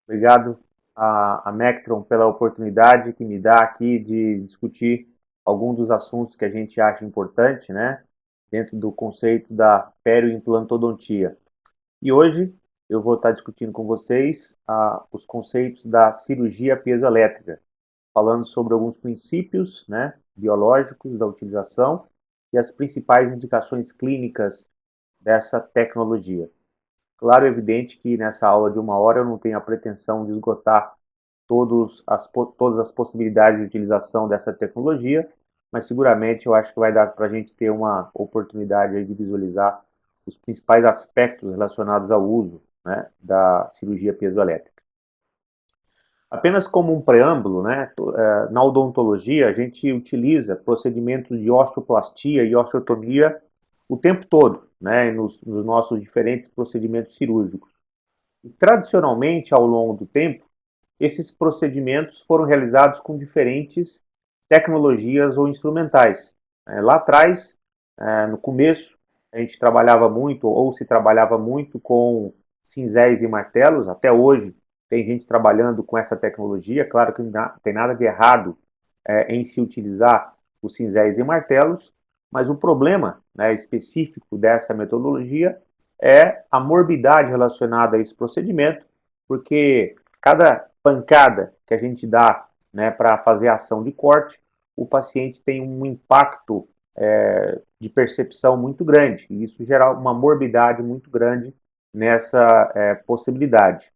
Obrigado a Mectron pela oportunidade que me dá aqui de discutir alguns dos assuntos que a gente acha importante, né, dentro do conceito da perioimplantodontia. E hoje eu vou estar discutindo com vocês os conceitos da cirurgia piezoelétrica, falando sobre alguns princípios, né, biológicos da utilização e as principais indicações clínicas dessa tecnologia. Claro, é evidente que nessa aula de uma hora eu não tenho a pretensão de esgotar todas as possibilidades de utilização dessa tecnologia, mas seguramente eu acho que vai dar para a gente ter uma oportunidade aí de visualizar os principais aspectos relacionados ao uso, né, da cirurgia piezoelétrica. Apenas como um preâmbulo, né, na odontologia a gente utiliza procedimentos de osteoplastia e osteotomia o tempo todo, né, nos nossos diferentes procedimentos cirúrgicos. E, tradicionalmente, ao longo do tempo, esses procedimentos foram realizados com diferentes tecnologias ou instrumentais. Lá atrás, no começo, a gente trabalhava muito, ou se trabalhava muito, com cinzéis e martelos. Até hoje, tem gente trabalhando com essa tecnologia. Claro que não tem nada de errado em se utilizar os cinzéis e martelos, mas o problema, né, específico dessa metodologia é a morbidade relacionada a esse procedimento, porque cada pancada que a gente dá, né, para fazer a ação de corte, o paciente tem um impacto de percepção muito grande, e isso gera uma morbidade muito grande nessa possibilidade.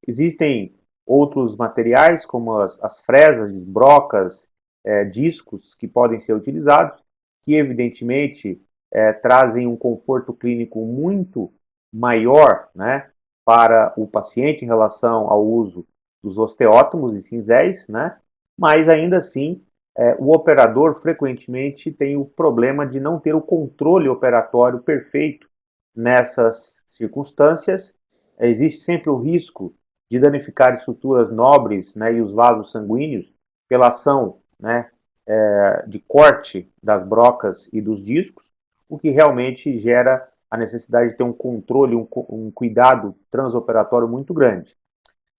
Existem outros materiais, como as fresas, brocas, discos, que podem ser utilizados, que evidentemente trazem um conforto clínico muito maior, né, para o paciente em relação ao uso dos osteótomos e cinzéis, né, mas ainda assim o operador frequentemente tem o problema de não ter o controle operatório perfeito nessas circunstâncias. Existe sempre o risco de danificar estruturas nobres, né, e os vasos sanguíneos pela ação, né, de corte das brocas e dos discos, o que realmente gera a necessidade de ter um controle, um cuidado transoperatório muito grande.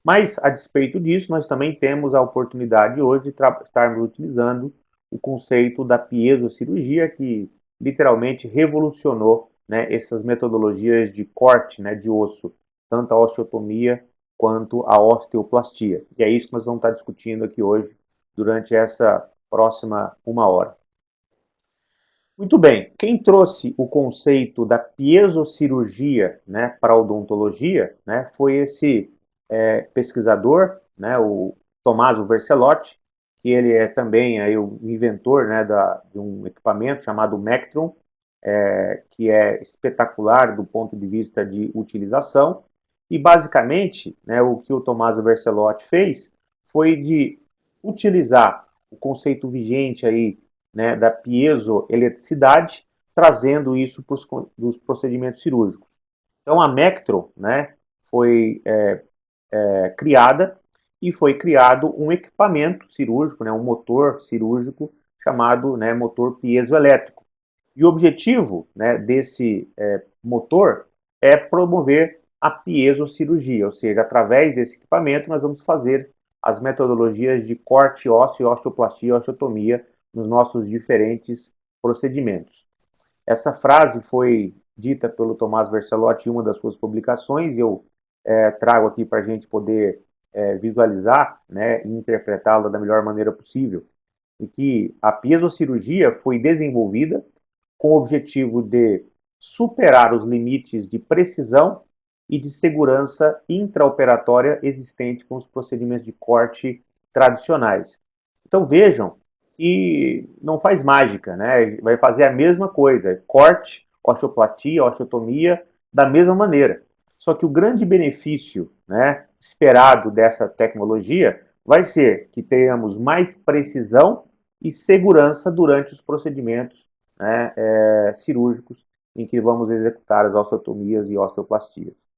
Mas, a despeito disso, nós também temos a oportunidade hoje de estarmos utilizando o conceito da piezocirurgia, que literalmente revolucionou, né, essas metodologias de corte, né, de osso, tanto a osteotomia quanto a osteoplastia. E é isso que nós vamos estar discutindo aqui hoje, durante essa próxima uma hora. Muito bem, quem trouxe o conceito da piezocirurgia, né, para a odontologia, né, foi esse pesquisador, né, o Tommaso Vercelotti, que ele é também aí, o inventor, né, de um equipamento chamado Mectron, que é espetacular do ponto de vista de utilização. E basicamente, né, o que o Tommaso Vercelotti fez foi de utilizar o conceito vigente aí, né, da piezoeletricidade, trazendo isso para os procedimentos cirúrgicos. Então a Mectron, né, foi criada e foi criado um equipamento cirúrgico, né, um motor cirúrgico chamado, né, motor piezoelétrico. E o objetivo, né, desse motor é promover a piezocirurgia, ou seja, através desse equipamento nós vamos fazer as metodologias de corte ósseo, osteoplastia e osteotomia nos nossos diferentes procedimentos. Essa frase foi dita pelo Tomás Vercelotti em uma das suas publicações, e eu trago aqui para a gente poder visualizar, né, e interpretá-la da melhor maneira possível. E que a piezocirurgia foi desenvolvida com o objetivo de superar os limites de precisão e de segurança intraoperatória existente com os procedimentos de corte tradicionais. Então vejam que não faz mágica, né? Vai fazer a mesma coisa, corte, osteoplastia, osteotomia, da mesma maneira. Só que o grande benefício, né, esperado dessa tecnologia vai ser que tenhamos mais precisão e segurança durante os procedimentos, né, cirúrgicos em que vamos executar as osteotomias e osteoplastias.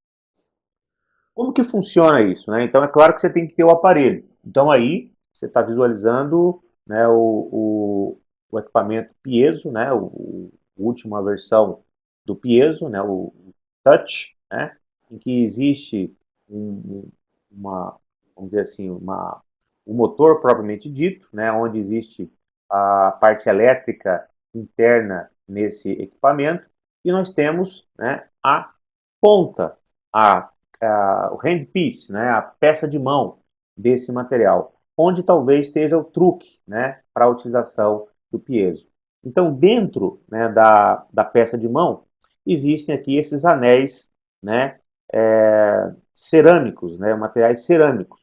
Como que funciona isso, né? Então é claro que você tem que ter o aparelho. Então aí você está visualizando, né, o equipamento piezo, né, a última versão do piezo, né, o touch, né, em que existe um vamos dizer assim, o motor propriamente dito, né, onde existe a parte elétrica interna nesse equipamento, e nós temos, né, a ponta, o handpiece, né, a peça de mão desse material, onde talvez esteja o truque, né, para a utilização do piezo. Então, dentro, né, da peça de mão, existem aqui esses anéis, né, cerâmicos, né, materiais cerâmicos,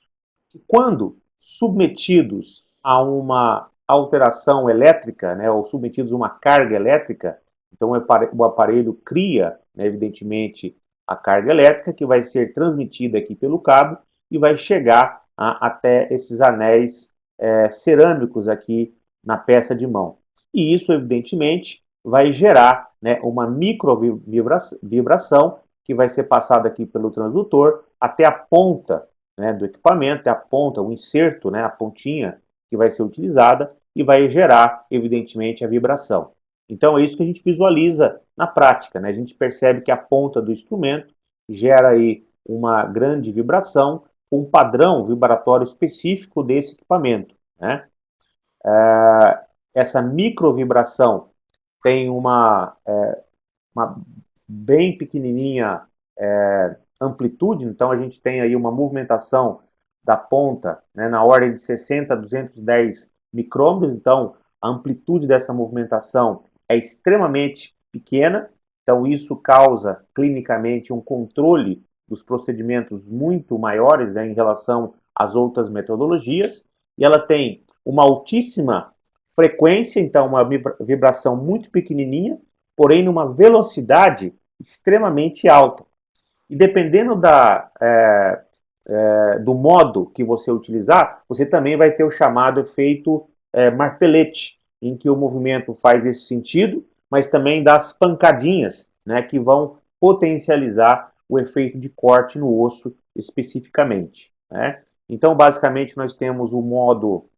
que quando submetidos a uma alteração elétrica, né, ou submetidos a uma carga elétrica, então o aparelho cria, né, evidentemente, a carga elétrica que vai ser transmitida aqui pelo cabo e vai chegar até esses anéis cerâmicos aqui na peça de mão. E isso, evidentemente, vai gerar, né, uma microvibração que vai ser passada aqui pelo transdutor até a ponta, né, do equipamento, até a ponta, o inserto, né, a pontinha que vai ser utilizada e vai gerar, evidentemente, a vibração. Então é isso que a gente visualiza na prática, né? A gente percebe que a ponta do instrumento gera aí uma grande vibração com um padrão vibratório específico desse equipamento, né? Essa microvibração tem uma bem pequenininha amplitude, então a gente tem aí uma movimentação da ponta, né, na ordem de 60 a 210 micrômetros, então a amplitude dessa movimentação é extremamente pequena, então isso causa clinicamente um controle dos procedimentos muito maiores, né, em relação às outras metodologias, e ela tem uma altíssima frequência, então uma vibração muito pequenininha, porém numa velocidade extremamente alta. E dependendo do modo que você utilizar, você também vai ter o chamado efeito martelete, em que o movimento faz esse sentido, mas também dá as pancadinhas, né, que vão potencializar o efeito de corte no osso especificamente, né? Então, basicamente, nós temos o modo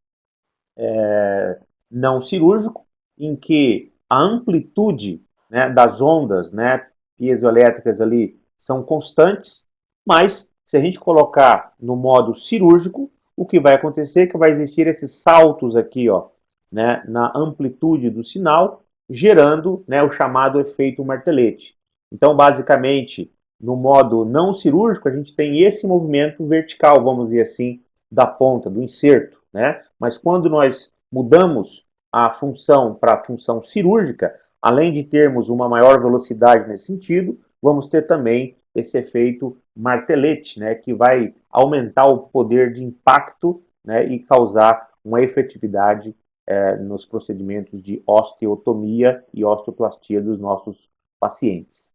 não cirúrgico, em que a amplitude, né, das ondas, né, piezoelétricas ali são constantes, mas se a gente colocar no modo cirúrgico, o que vai acontecer é que vai existir esses saltos aqui, ó, né, na amplitude do sinal, gerando, né, o chamado efeito martelete. Então, basicamente, no modo não cirúrgico, a gente tem esse movimento vertical, vamos dizer assim, da ponta, do inserto, né? Mas quando nós mudamos a função para a função cirúrgica, além de termos uma maior velocidade nesse sentido, vamos ter também esse efeito martelete, né, que vai aumentar o poder de impacto, né, e causar uma efetividade nos procedimentos de osteotomia e osteoplastia dos nossos pacientes.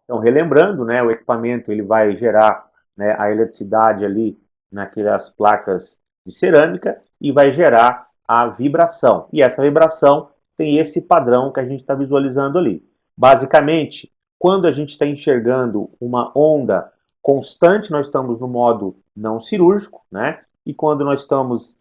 Então, relembrando, né, o equipamento ele vai gerar, né, a eletricidade ali naquelas placas de cerâmica e vai gerar a vibração. E essa vibração tem esse padrão que a gente está visualizando ali. Basicamente, quando a gente está enxergando uma onda constante, nós estamos no modo não cirúrgico, né? E quando nós estamos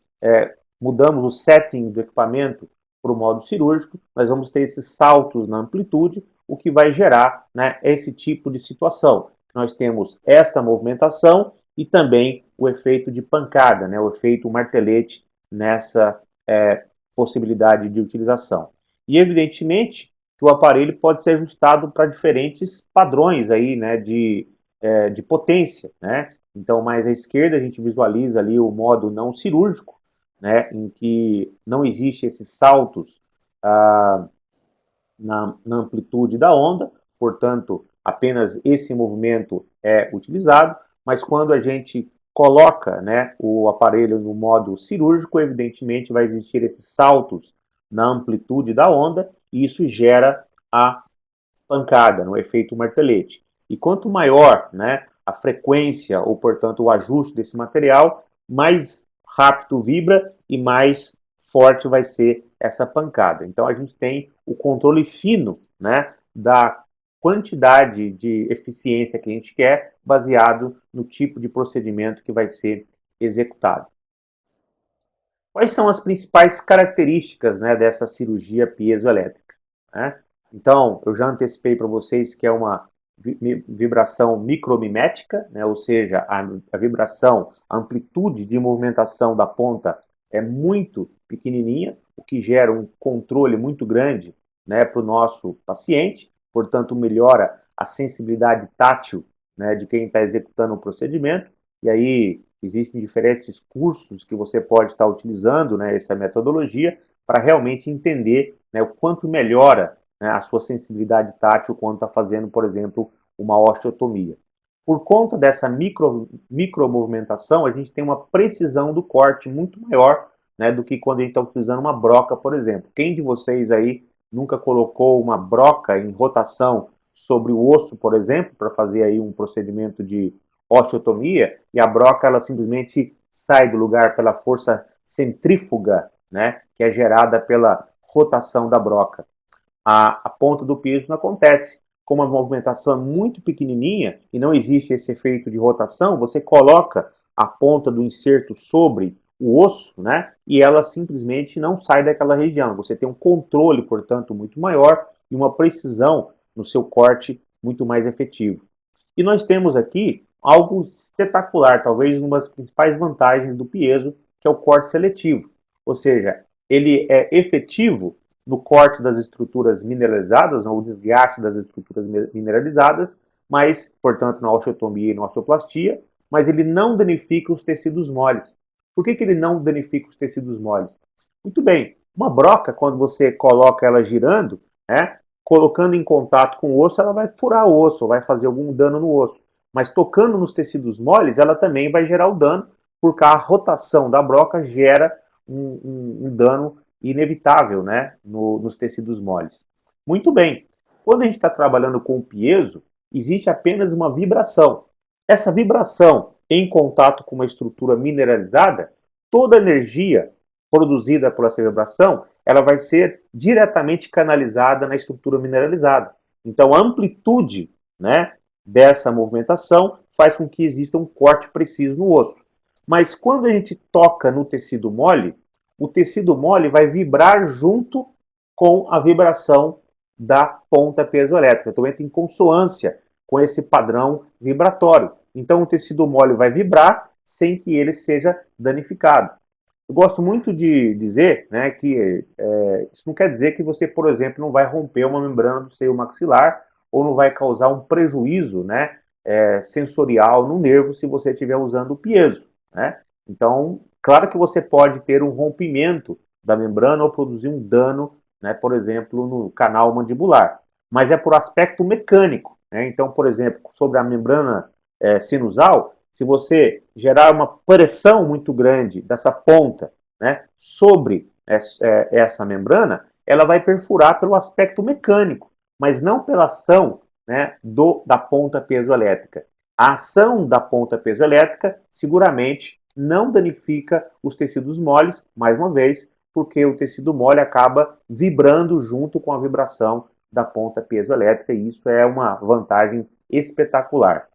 mudamos o setting do equipamento para o modo cirúrgico, nós vamos ter esses saltos na amplitude, o que vai gerar, né, esse tipo de situação. Nós temos essa movimentação e também o efeito de pancada, né, o efeito martelete nessa possibilidade de utilização. E evidentemente que o aparelho pode ser ajustado para diferentes padrões aí, né, de potência, né? Então, mais à esquerda a gente visualiza ali o modo não cirúrgico, né, em que não existe esses saltos ah, na amplitude da onda, portanto, apenas esse movimento é utilizado, mas quando a gente coloca, né, o aparelho no modo cirúrgico, evidentemente vai existir esses saltos na amplitude da onda e isso gera a pancada, no efeito martelete. E quanto maior, né, a frequência ou, portanto, o ajuste desse material, mais rápido vibra e mais forte vai ser essa pancada. Então a gente tem o controle fino, né, da quantidade de eficiência que a gente quer, baseado no tipo de procedimento que vai ser executado. Quais são as principais características, né, dessa cirurgia piezoelétrica, né? Então, eu já antecipei para vocês que é uma vibração micromimética, né, ou seja, a vibração, a amplitude de movimentação da ponta é muito pequenininha, o que gera um controle muito grande, né, para o nosso paciente, portanto melhora a sensibilidade tátil, né, de quem está executando o procedimento, e aí existem diferentes cursos que você pode estar utilizando, né, essa metodologia para realmente entender, né, o quanto melhora, né, a sua sensibilidade tátil quando está fazendo, por exemplo, uma osteotomia. Por conta dessa micromovimentação, a gente tem uma precisão do corte muito maior, né, do que quando a gente está utilizando uma broca, por exemplo. Quem de vocês aí nunca colocou uma broca em rotação sobre o osso, por exemplo, para fazer aí um procedimento de osteotomia, e a broca ela simplesmente sai do lugar pela força centrífuga, né, que é gerada pela rotação da broca. A ponta do piezo não acontece. Como a movimentação é muito pequenininha e não existe esse efeito de rotação, você coloca a ponta do inserto sobre o osso, né? E ela simplesmente não sai daquela região. Você tem um controle, portanto, muito maior e uma precisão no seu corte muito mais efetivo. E nós temos aqui algo espetacular, talvez uma das principais vantagens do piezo, que é o corte seletivo. Ou seja, ele é efetivo no corte das estruturas mineralizadas, no desgaste das estruturas mineralizadas, mas, portanto, na osteotomia e na osteoplastia, mas ele não danifica os tecidos moles. Por que ele não danifica os tecidos moles? Muito bem, uma broca, quando você coloca ela girando, né, colocando em contato com o osso, ela vai furar o osso, vai fazer algum dano no osso. Mas tocando nos tecidos moles, ela também vai gerar o dano, porque a rotação da broca gera um dano inevitável, né, nos tecidos moles. Muito bem, quando a gente está trabalhando com o piezo, existe apenas uma vibração. Essa vibração em contato com uma estrutura mineralizada, toda a energia produzida por essa vibração, ela vai ser diretamente canalizada na estrutura mineralizada. Então, a amplitude, né, dessa movimentação faz com que exista um corte preciso no osso. Mas quando a gente toca no tecido mole, o tecido mole vai vibrar junto com a vibração da ponta piezoelétrica. Então entra em consonância com esse padrão vibratório. Então o tecido mole vai vibrar sem que ele seja danificado. Eu gosto muito de dizer, né, que isso não quer dizer que você, por exemplo, não vai romper uma membrana do seio maxilar ou não vai causar um prejuízo, né, sensorial no nervo se você estiver usando o piezo, né? Então, claro que você pode ter um rompimento da membrana ou produzir um dano, né, por exemplo, no canal mandibular, mas é por aspecto mecânico, né? Então, por exemplo, sobre a membrana sinusal, se você gerar uma pressão muito grande dessa ponta, né, sobre essa membrana, ela vai perfurar pelo aspecto mecânico, mas não pela ação, né, da ponta piezoelétrica. A ação da ponta piezoelétrica seguramente não danifica os tecidos moles, mais uma vez, porque o tecido mole acaba vibrando junto com a vibração da ponta piezoelétrica, e isso é uma vantagem espetacular.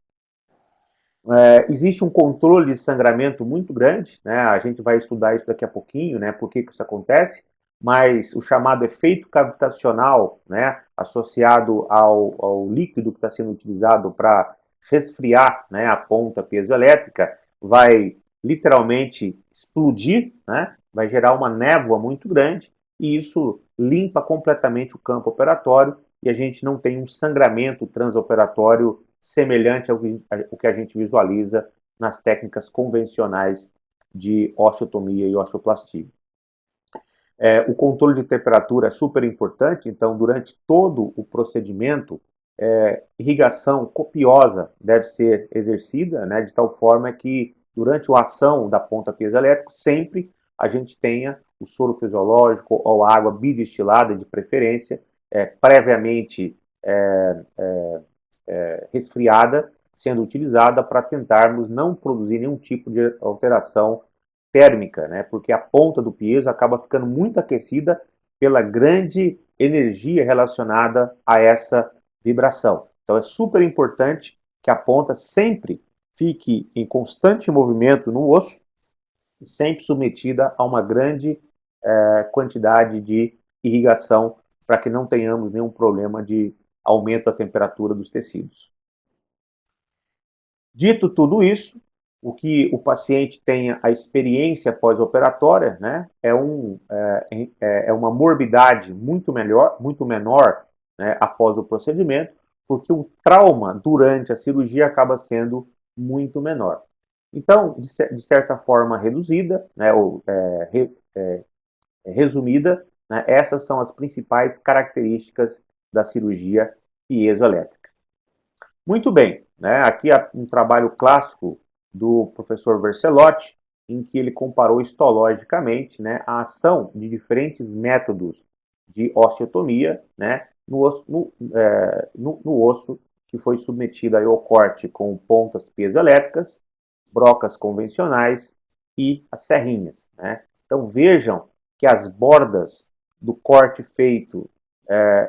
Existe um controle de sangramento muito grande, né? A gente vai estudar isso daqui a pouquinho, né? Por que isso acontece, mas o chamado efeito cavitacional, né? Associado ao líquido que está sendo utilizado para resfriar, né, a ponta piezoelétrica, vai literalmente explodir, né? Vai gerar uma névoa muito grande e isso limpa completamente o campo operatório e a gente não tem um sangramento transoperatório semelhante ao que a gente visualiza nas técnicas convencionais de osteotomia e osteoplastia. O controle de temperatura é super importante, então, durante todo o procedimento, irrigação copiosa deve ser exercida, né, de tal forma que, durante a ação da ponta piezoelétrica, sempre a gente tenha o soro fisiológico ou água bidestilada, de preferência, previamente resfriada, sendo utilizada para tentarmos não produzir nenhum tipo de alteração térmica, né? Porque a ponta do piezo acaba ficando muito aquecida pela grande energia relacionada a essa vibração. Então é super importante que a ponta sempre fique em constante movimento no osso e sempre submetida a uma grande quantidade de irrigação para que não tenhamos nenhum problema de aumento da temperatura dos tecidos. Dito tudo isso, o que o paciente tenha a experiência pós-operatória, né, é uma morbidade muito menor, né, após o procedimento, porque o trauma durante a cirurgia acaba sendo muito menor. Então, de certa forma reduzida, né, ou resumida, né, essas são as principais características da cirurgia piezoelétrica. Muito bem, né? Aqui há um trabalho clássico do professor Vercelotti, em que ele comparou histologicamente, né, a ação de diferentes métodos de osteotomia, né, no osso que foi submetido ao corte com pontas piezoelétricas, brocas convencionais e as serrinhas. Né? Então vejam que as bordas do corte feito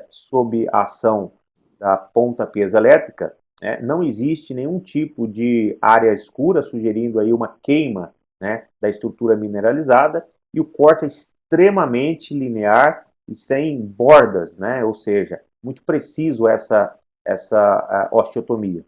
sob a ação da ponta piezoelétrica, não existe nenhum tipo de área escura, sugerindo aí uma queima, né, da estrutura mineralizada, e o corte é extremamente linear e sem bordas, né, ou seja, muito preciso essa osteotomia.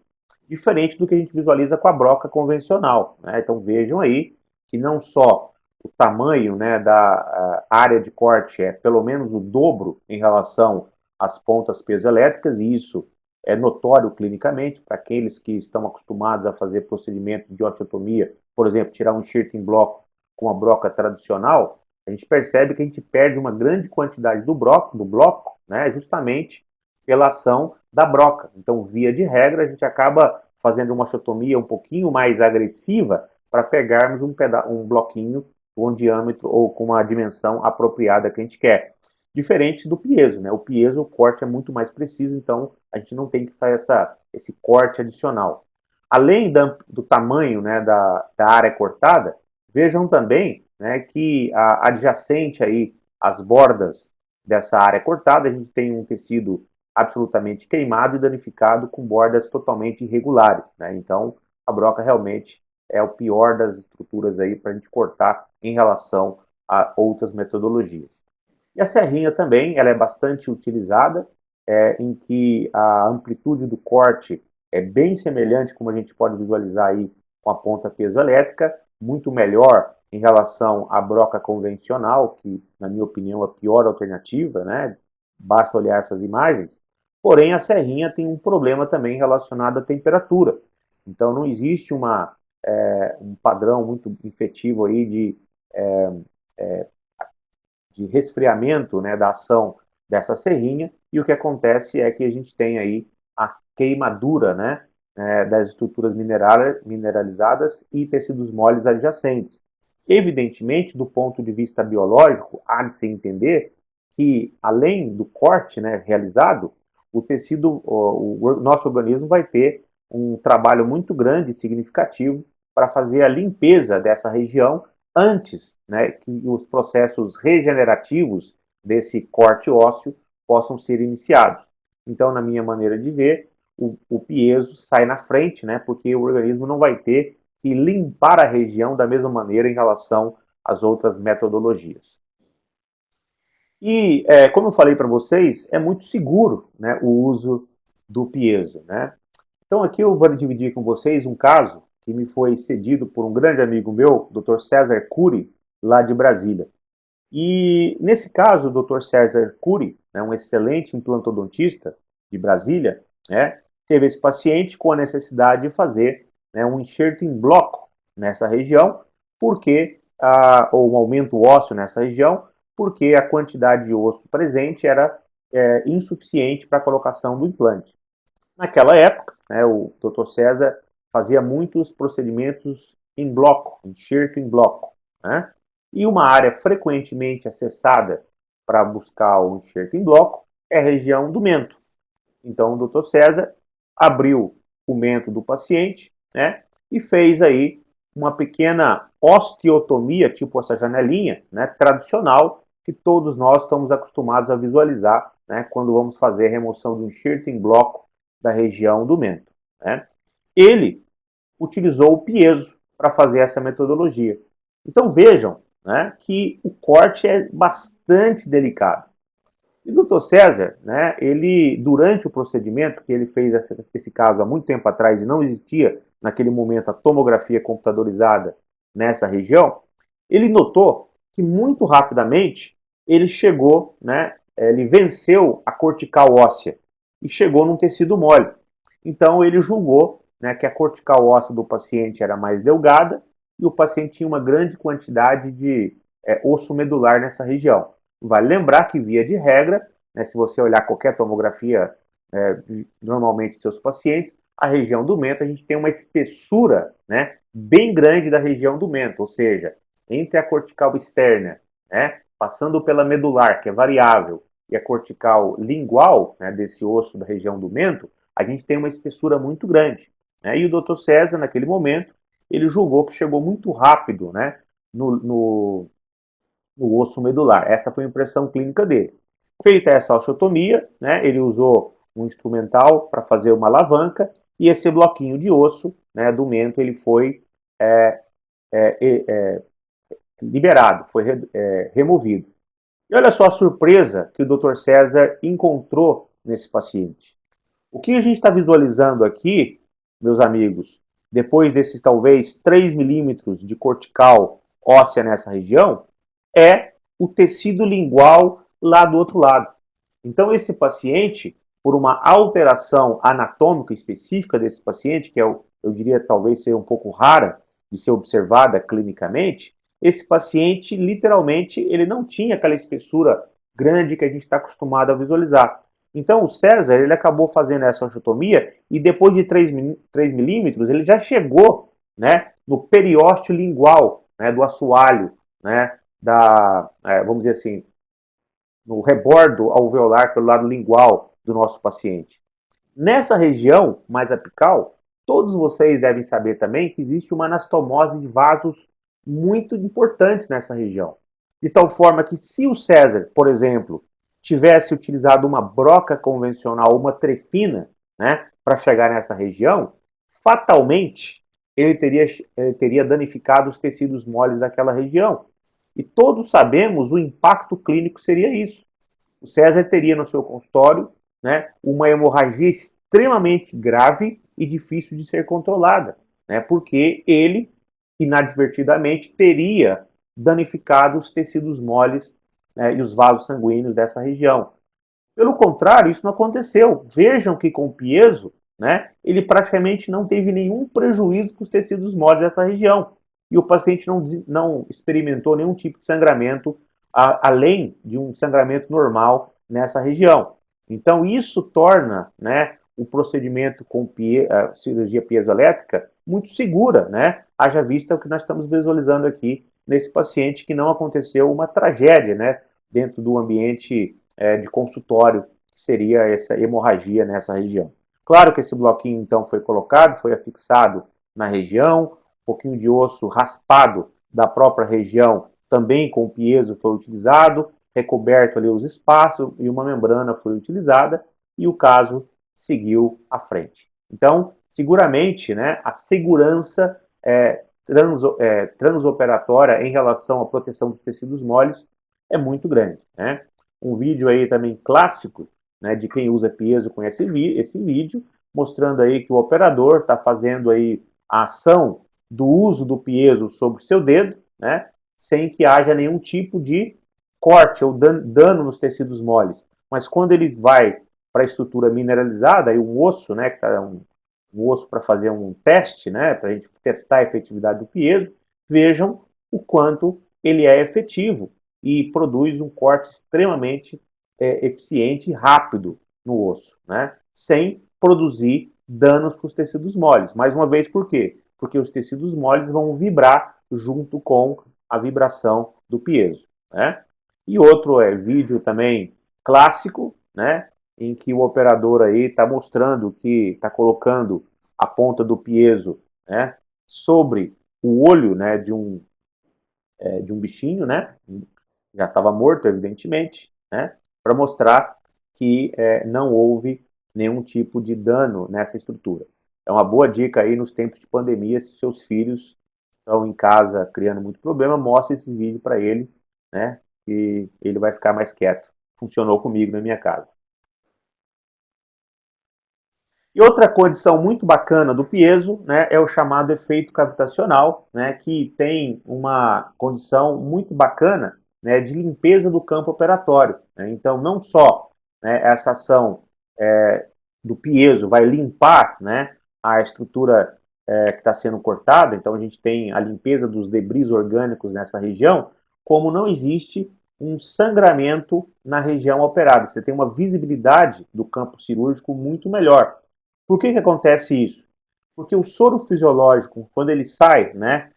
Diferente do que a gente visualiza com a broca convencional. Né? Então vejam aí que não só o tamanho, né, da área de corte é pelo menos o dobro em relação às pontas piezoelétricas, e isso é notório clinicamente para aqueles que estão acostumados a fazer procedimento de osteotomia, por exemplo, tirar um enxerto em bloco com a broca tradicional, a gente percebe que a gente perde uma grande quantidade do bloco, né, justamente pela ação da broca. Então, via de regra, a gente acaba fazendo uma osteotomia um pouquinho mais agressiva para pegarmos um bloquinho com um diâmetro ou com uma dimensão apropriada que a gente quer. Diferente do piezo, né? O piezo, o corte é muito mais preciso, então a gente não tem que fazer esse corte adicional. Além do tamanho, né, da área cortada, vejam também, né, que adjacente aí às bordas dessa área cortada, a gente tem um tecido absolutamente queimado e danificado com bordas totalmente irregulares. Né? Então, a broca realmente é o pior das estruturas aí para a gente cortar em relação a outras metodologias. E a serrinha também, ela é bastante utilizada, em que a amplitude do corte é bem semelhante, como a gente pode visualizar aí com a ponta piezoelétrica, muito melhor em relação à broca convencional, que, na minha opinião, é a pior alternativa, né? Basta olhar essas imagens. Porém, a serrinha tem um problema também relacionado à temperatura. Então, não existe um padrão muito efetivo aí de resfriamento, né, da ação dessa serrinha, e o que acontece é que a gente tem aí a queimadura, né, das estruturas mineralizadas e tecidos moles adjacentes. Evidentemente, do ponto de vista biológico, há de se entender que, além do corte, né, realizado, o tecido, o nosso organismo vai ter um trabalho muito grande e significativo para fazer a limpeza dessa região antes, né, que os processos regenerativos desse corte ósseo possam ser iniciados. Então, na minha maneira de ver, o piezo sai na frente, né, porque o organismo não vai ter que limpar a região da mesma maneira em relação às outras metodologias. E, como eu falei para vocês, é muito seguro, né, o uso do piezo. Né? Então, aqui eu vou dividir com vocês um caso que me foi cedido por um grande amigo meu, Dr. César Cury, lá de Brasília. E, nesse caso, o Dr. César Cury, né, um excelente implantodontista de Brasília, né, teve esse paciente com a necessidade de fazer, né, um enxerto em bloco nessa região, porque ou um aumento ósseo nessa região, porque a quantidade de osso presente era insuficiente para a colocação do implante. Naquela época, né, o Dr. César fazia muitos procedimentos em bloco, enxerto em bloco. Né? E uma área frequentemente acessada para buscar o enxerto em bloco é a região do mento. Então, o Dr. César abriu o mento do paciente, né, e fez aí uma pequena osteotomia, tipo essa janelinha, né, tradicional, que todos nós estamos acostumados a visualizar, né, quando vamos fazer a remoção do enxerto em bloco da região do mento. Né. Ele utilizou o piezo para fazer essa metodologia. Então vejam, né, que o corte é bastante delicado. E o Dr. César, né, ele, durante o procedimento, que ele fez esse caso há muito tempo atrás e não existia naquele momento, a tomografia computadorizada nessa região, ele notou que muito rapidamente ele chegou, né, ele venceu a cortical óssea e chegou num tecido mole. Então ele julgou, né, que a cortical óssea do paciente era mais delgada e o paciente tinha uma grande quantidade de osso medular nessa região. Vale lembrar que, via de regra, né, se você olhar qualquer tomografia normalmente de seus pacientes, a região do mento, a gente tem uma espessura, né, bem grande da região do mento, ou seja, entre a cortical externa, né, passando pela medular, que é variável, e a cortical lingual, né, desse osso da região do mento, a gente tem uma espessura muito grande. Né, e o Dr. César, naquele momento, ele julgou que chegou muito rápido, né, no osso medular. Essa foi a impressão clínica dele. Feita essa osteotomia, né, ele usou um instrumental para fazer uma alavanca e esse bloquinho de osso, né, do mento, ele foi é, liberado, foi removido. E olha só a surpresa que o Dr. César encontrou nesse paciente. O que a gente está visualizando aqui, meus amigos, depois desses talvez 3 milímetros de cortical óssea nessa região, é o tecido lingual lá do outro lado. Então, esse paciente, por uma alteração anatômica específica desse paciente, que eu diria talvez ser um pouco rara de ser observada clinicamente, esse paciente, literalmente, ele não tinha aquela espessura grande que a gente está acostumado a visualizar. Então, o César, ele acabou fazendo essa osteotomia e depois de 3 milímetros, ele já chegou, né, no periósteo lingual, né, do assoalho, né, vamos dizer assim, no rebordo alveolar pelo lado lingual do nosso paciente. Nessa região mais apical, todos vocês devem saber também que existe uma anastomose de vasos muito importantes nessa região. De tal forma que, se o César, por exemplo, tivesse utilizado uma broca convencional, uma trefina, né, para chegar nessa região, fatalmente ele teria danificado os tecidos moles daquela região. E todos sabemos o impacto clínico seria isso. O César teria no seu consultório, né, uma hemorragia extremamente grave e difícil de ser controlada, né, porque ele, inadvertidamente, teria danificado os tecidos moles, né, e os vasos sanguíneos dessa região. Pelo contrário, isso não aconteceu. Vejam que com o piezo, né, ele praticamente não teve nenhum prejuízo com os tecidos moles dessa região. E o paciente não experimentou nenhum tipo de sangramento, além de um sangramento normal nessa região. Então, isso torna, né, o procedimento com a cirurgia piezoelétrica muito segura, né? Haja vista o que nós estamos visualizando aqui nesse paciente, que não aconteceu uma tragédia, né, dentro do ambiente de consultório, que seria essa hemorragia nessa região. Claro que esse bloquinho, então, foi colocado, foi afixado na região, um pouquinho de osso raspado da própria região, também com piezo foi utilizado, recoberto ali os espaços e uma membrana foi utilizada e o caso seguiu à frente. Então, seguramente, né, a segurança transoperatória em relação à proteção dos tecidos moles é muito grande, né? Um vídeo aí também clássico, né, de quem usa piezo conhece esse vídeo, mostrando aí que o operador está fazendo aí a ação do uso do piezo sobre o seu dedo, né, sem que haja nenhum tipo de corte ou dano nos tecidos moles. Mas quando ele vai para a estrutura mineralizada, aí um osso, né, que tá um osso para fazer um teste, né, para a gente testar a efetividade do piezo, vejam o quanto ele é efetivo e produz um corte extremamente eficiente e rápido no osso, né, sem produzir danos para os tecidos moles. Mais uma vez, por quê? Porque os tecidos moles vão vibrar junto com a vibração do piezo, né? E outro vídeo também clássico, né, em que o operador aí está mostrando que está colocando a ponta do piezo, né, sobre o olho, né, de um bichinho, né, já estava morto, evidentemente, né, para mostrar que não houve nenhum tipo de dano nessa estrutura. É uma boa dica aí nos tempos de pandemia, se seus filhos estão em casa criando muito problema, mostre esse vídeo para ele, né, e ele vai ficar mais quieto. Funcionou comigo na minha casa. E outra condição muito bacana do piezo, né, é o chamado efeito cavitacional, né, que tem uma condição muito bacana, né, de limpeza do campo operatório, né? Então, não só, né, essa ação do piezo vai limpar, né, a estrutura que está sendo cortada, então a gente tem a limpeza dos debris orgânicos nessa região, como não existe um sangramento na região operada. Você tem uma visibilidade do campo cirúrgico muito melhor. Por que acontece isso? Porque o soro fisiológico, quando ele sai, né,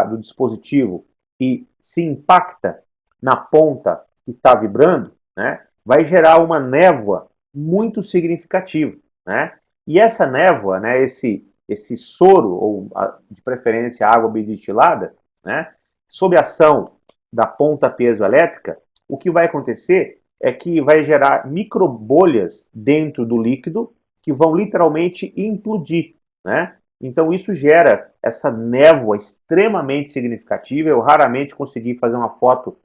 do dispositivo e se impacta na ponta que está vibrando, né, vai gerar uma névoa muito significativa, né? E essa névoa, né, esse soro, ou de preferência água bidestilada, né, sob a ação da ponta piezoelétrica, o que vai acontecer é que vai gerar microbolhas dentro do líquido que vão literalmente implodir, né? Então isso gera essa névoa extremamente significativa. Eu raramente consegui fazer uma foto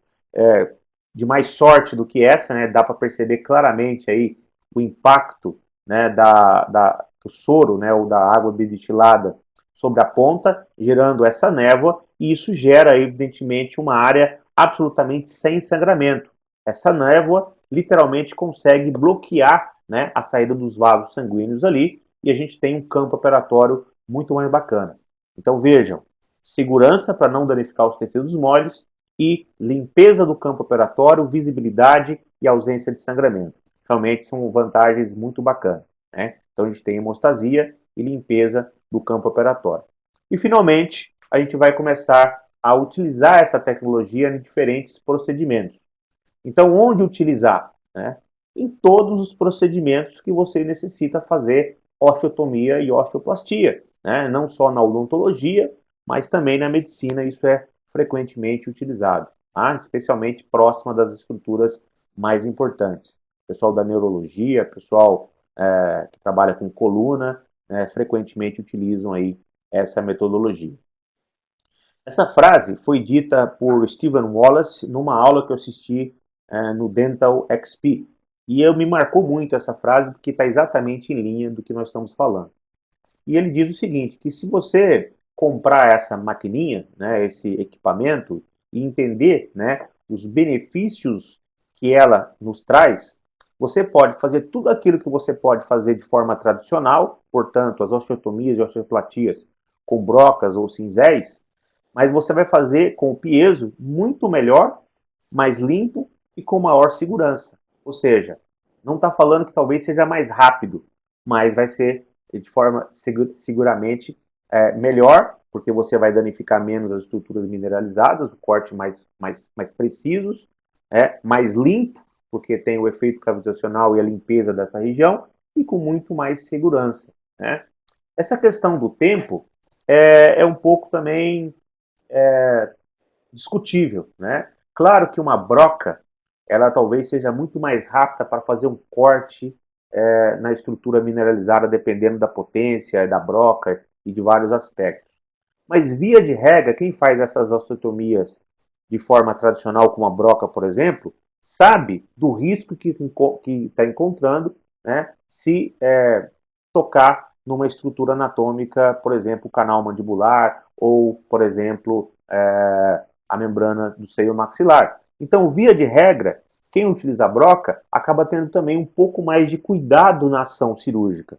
de mais sorte do que essa, né? Dá para perceber claramente aí o impacto, né, do soro, né, ou da água bidestilada sobre a ponta, gerando essa névoa, e isso gera, evidentemente, uma área absolutamente sem sangramento. Essa névoa literalmente consegue bloquear, né, a saída dos vasos sanguíneos ali, e a gente tem um campo operatório muito mais bacana. Então vejam, segurança para não danificar os tecidos moles e limpeza do campo operatório, visibilidade e ausência de sangramento. Realmente são vantagens muito bacanas, né? Então a gente tem hemostasia e limpeza do campo operatório. E finalmente, a gente vai começar a utilizar essa tecnologia em diferentes procedimentos. Então, onde utilizar? Né? Em todos os procedimentos que você necessita fazer osteotomia e osteoplastia, né? Não só na odontologia, mas também na medicina isso é frequentemente utilizado, tá? Especialmente próxima das estruturas mais importantes. Pessoal da neurologia, pessoal que trabalha com coluna, frequentemente utilizam aí essa metodologia. Essa frase foi dita por Stephen Wallace numa aula que eu assisti no Dental XP. E eu me marcou muito essa frase porque está exatamente em linha do que nós estamos falando. E ele diz o seguinte, que se você comprar essa maquininha, né, esse equipamento, e entender, né, os benefícios que ela nos traz, você pode fazer tudo aquilo que você pode fazer de forma tradicional, portanto, as osteotomias e osteoplastias com brocas ou cinzéis, mas você vai fazer com o piezo muito melhor, mais limpo e com maior segurança. Ou seja, não está falando que talvez seja mais rápido, mas vai ser de forma seguramente melhor, porque você vai danificar menos as estruturas mineralizadas, o corte mais precisos, mais limpo, porque tem o efeito cavitacional e a limpeza dessa região, e com muito mais segurança, né? Essa questão do tempo é um pouco também discutível, né? Claro que uma broca, ela talvez seja muito mais rápida para fazer um corte na estrutura mineralizada, dependendo da potência da broca e de vários aspectos. Mas, via de regra, quem faz essas osteotomias de forma tradicional, com a broca, por exemplo, sabe do risco que está encontrando, né, se tocar numa estrutura anatômica, por exemplo, o canal mandibular ou, por exemplo, a membrana do seio maxilar. Então, via de regra, quem utiliza a broca acaba tendo também um pouco mais de cuidado na ação cirúrgica.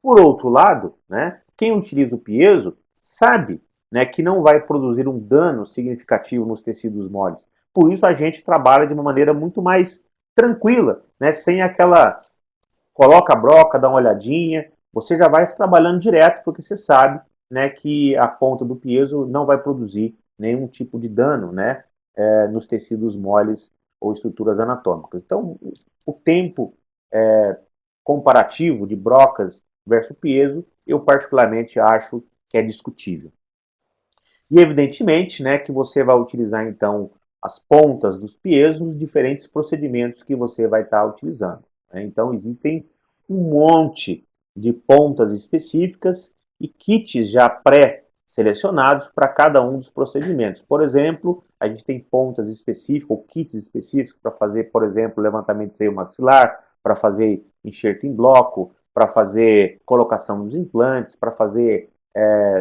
Por outro lado, né, quem utiliza o piezo sabe, né, que não vai produzir um dano significativo nos tecidos moles. Por isso a gente trabalha de uma maneira muito mais tranquila, né, sem aquela coloca a broca, dá uma olhadinha, você já vai trabalhando direto porque você sabe, né, que a ponta do piezo não vai produzir nenhum tipo de dano, né, nos tecidos moles ou estruturas anatômicas. Então, o tempo comparativo de brocas versus piezo, eu particularmente acho que é discutível. E evidentemente, né, que você vai utilizar então as pontas dos piesos nos diferentes procedimentos que você vai estar utilizando, né? Então existem um monte de pontas específicas e kits já pré-selecionados para cada um dos procedimentos. Por exemplo, a gente tem pontas específicas ou kits específicos para fazer, por exemplo, levantamento de seio maxilar, para fazer enxerto em bloco, para fazer colocação dos implantes, para fazer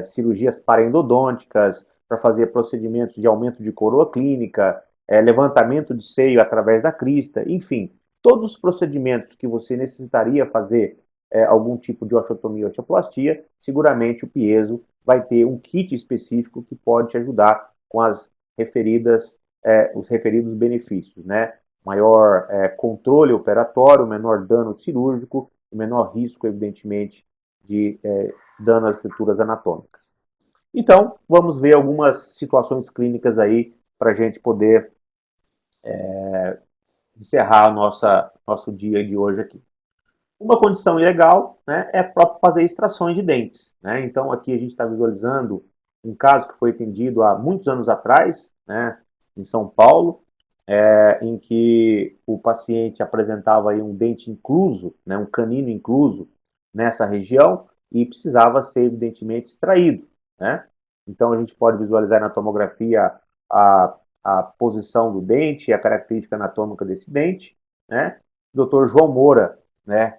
cirurgias paraendodônticas, para fazer procedimentos de aumento de coroa clínica, levantamento de seio através da crista, enfim, todos os procedimentos que você necessitaria fazer algum tipo de osteotomia ou osteoplastia, seguramente o Piezo vai ter um kit específico que pode te ajudar com as os referidos benefícios, né? Maior controle operatório, menor dano cirúrgico, menor risco, evidentemente, de dano às estruturas anatômicas. Então, vamos ver algumas situações clínicas aí para a gente poder encerrar o nosso dia de hoje aqui. Uma condição ilegal, né, é próprio fazer extrações de dentes, né? Então, aqui a gente está visualizando um caso que foi atendido há muitos anos atrás, né, em São Paulo, em que o paciente apresentava aí um dente incluso, né, um canino incluso nessa região e precisava ser, evidentemente, extraído, né? Então, a gente pode visualizar na tomografia a, a posição do dente e a característica anatômica desse dente, né? O Dr. João Moura, né,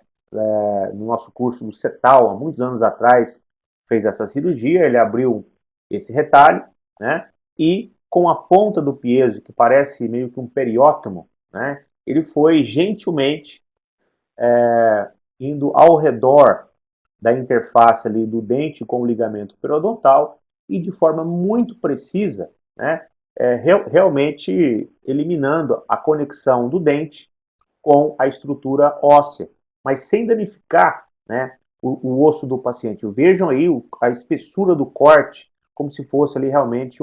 no nosso curso do CETAL, há muitos anos atrás, fez essa cirurgia, ele abriu esse retalho, né, e com a ponta do piezo, que parece meio que um periótomo, né, ele foi gentilmente indo ao redor da interface ali do dente com o ligamento periodontal e de forma muito precisa, né, realmente eliminando a conexão do dente com a estrutura óssea, mas sem danificar, né, o osso do paciente. Vejam aí a espessura do corte, como se fosse ali realmente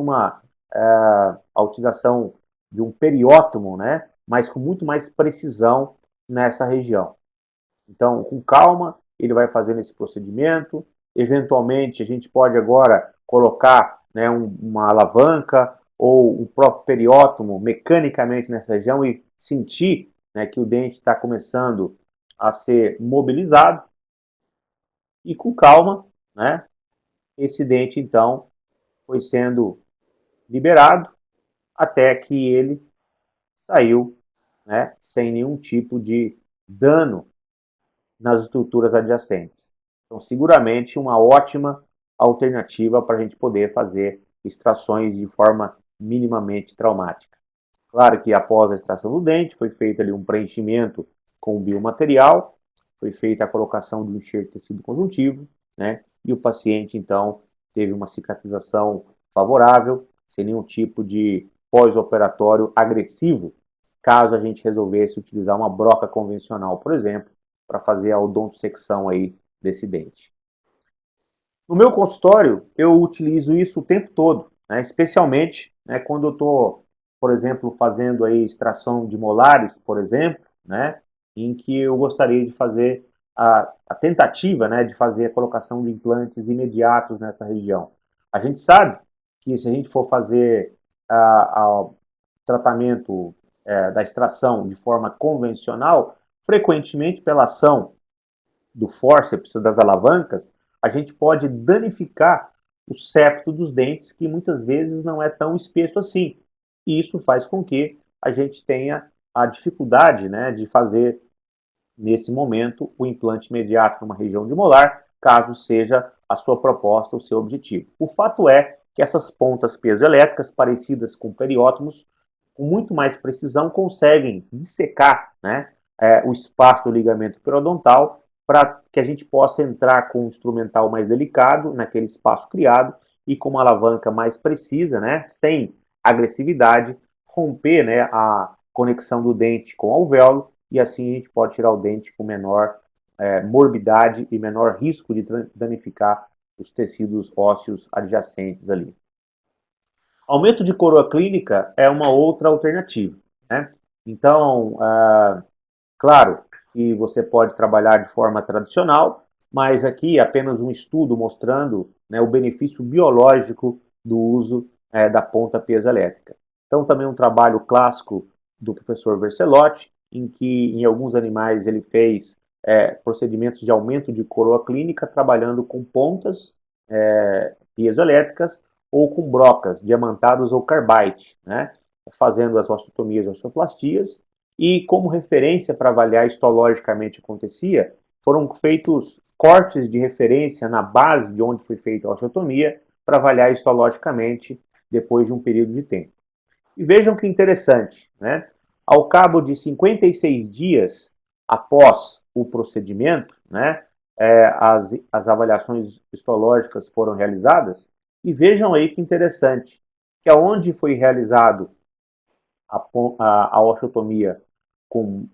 a utilização de um periótomo, né, mas com muito mais precisão nessa região. Então, com calma, ele vai fazendo esse procedimento. Eventualmente, a gente pode agora colocar, né, uma alavanca ou o próprio periótomo mecanicamente nessa região e sentir, né, que o dente está começando a ser mobilizado. E com calma, né, esse dente então foi sendo liberado até que ele saiu, né, sem nenhum tipo de dano nas estruturas adjacentes. Então, seguramente uma ótima alternativa para a gente poder fazer extrações de forma minimamente traumática. Claro que após a extração do dente, foi feito ali um preenchimento com o biomaterial, foi feita a colocação de um enxerto de tecido conjuntivo, né? E o paciente, então, teve uma cicatrização favorável, sem nenhum tipo de pós-operatório agressivo, caso a gente resolvesse utilizar uma broca convencional, por exemplo, para fazer a odontosecção aí desse dente. No meu consultório, eu utilizo isso o tempo todo, né? Especialmente, né, quando eu estou, por exemplo, fazendo aí extração de molares, por exemplo, né, em que eu gostaria de fazer a tentativa, né, de fazer a colocação de implantes imediatos nessa região. A gente sabe que se a gente for fazer o tratamento da extração de forma convencional, frequentemente pela ação do fórceps, das alavancas, a gente pode danificar o septo dos dentes, que muitas vezes não é tão espesso assim. E isso faz com que a gente tenha a dificuldade, né, de fazer, nesse momento, o implante imediato numa região de molar, caso seja a sua proposta, o seu objetivo. O fato é que essas pontas piezoelétricas, parecidas com periótomos, com muito mais precisão, conseguem dissecar, né, o espaço do ligamento periodontal para que a gente possa entrar com um instrumental mais delicado naquele espaço criado e com uma alavanca mais precisa, né, sem agressividade, romper, né, a conexão do dente com o alvéolo e assim a gente pode tirar o dente com menor morbidade e menor risco de danificar os tecidos ósseos adjacentes ali. Aumento de coroa clínica é uma outra alternativa, né? Então, claro que você pode trabalhar de forma tradicional, mas aqui apenas um estudo mostrando, né, o benefício biológico do uso da ponta piezoelétrica. Então, também um trabalho clássico do professor Vercelotti, em que em alguns animais ele fez procedimentos de aumento de coroa clínica trabalhando com pontas piezoelétricas ou com brocas, diamantadas ou carbide, né, fazendo as osteotomias e osteoplastias. E como referência para avaliar histologicamente o que acontecia, foram feitos cortes de referência na base de onde foi feita a osteotomia para avaliar histologicamente depois de um período de tempo. E vejam que interessante, né? Ao cabo de 56 dias após o procedimento, né, as avaliações histológicas foram realizadas, e vejam aí que interessante, que aonde foi realizado a osteotomia com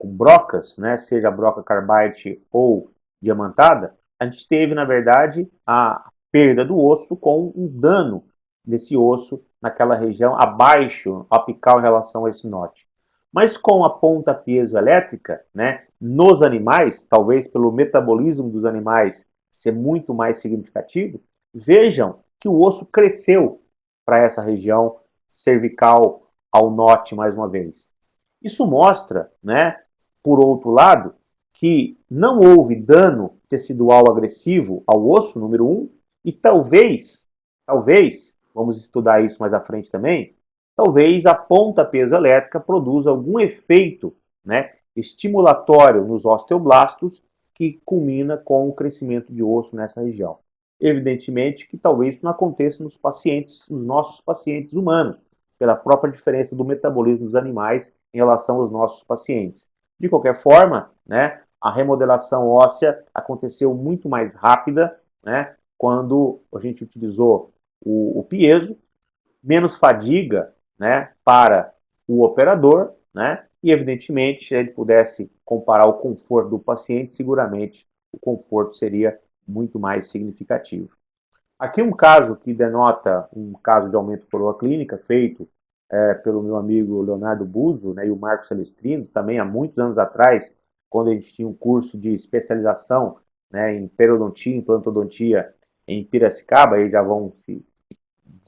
brocas, né, seja broca carbide ou diamantada, a gente teve, na verdade, a perda do osso com um dano desse osso naquela região abaixo apical em relação a esse norte. Mas com a ponta piezoelétrica, né, nos animais, talvez pelo metabolismo dos animais ser muito mais significativo, vejam que o osso cresceu para essa região cervical ao norte mais uma vez. Isso mostra, né, por outro lado, que não houve dano tecidual agressivo ao osso, número 1, e talvez, vamos estudar isso mais à frente também, talvez a ponta piezoelétrica produza algum efeito, né, estimulatório nos osteoblastos que culmina com o crescimento de osso nessa região. Evidentemente que talvez isso não aconteça nos pacientes, nos nossos pacientes humanos, pela própria diferença do metabolismo dos animais em relação aos nossos pacientes. De qualquer forma, né, a remodelação óssea aconteceu muito mais rápida, né, quando a gente utilizou o piezo, menos fadiga, né, para o operador, né, e evidentemente, se ele pudesse comparar o conforto do paciente, seguramente o conforto seria muito mais significativo. Aqui um caso que denota um caso de aumento de coroa clínica feito pelo meu amigo Leonardo Buzo, né, e o Marcos Celestrino, também há muitos anos atrás, quando a gente tinha um curso de especialização, né, em periodontia, implantodontia em Piracicaba, aí já vão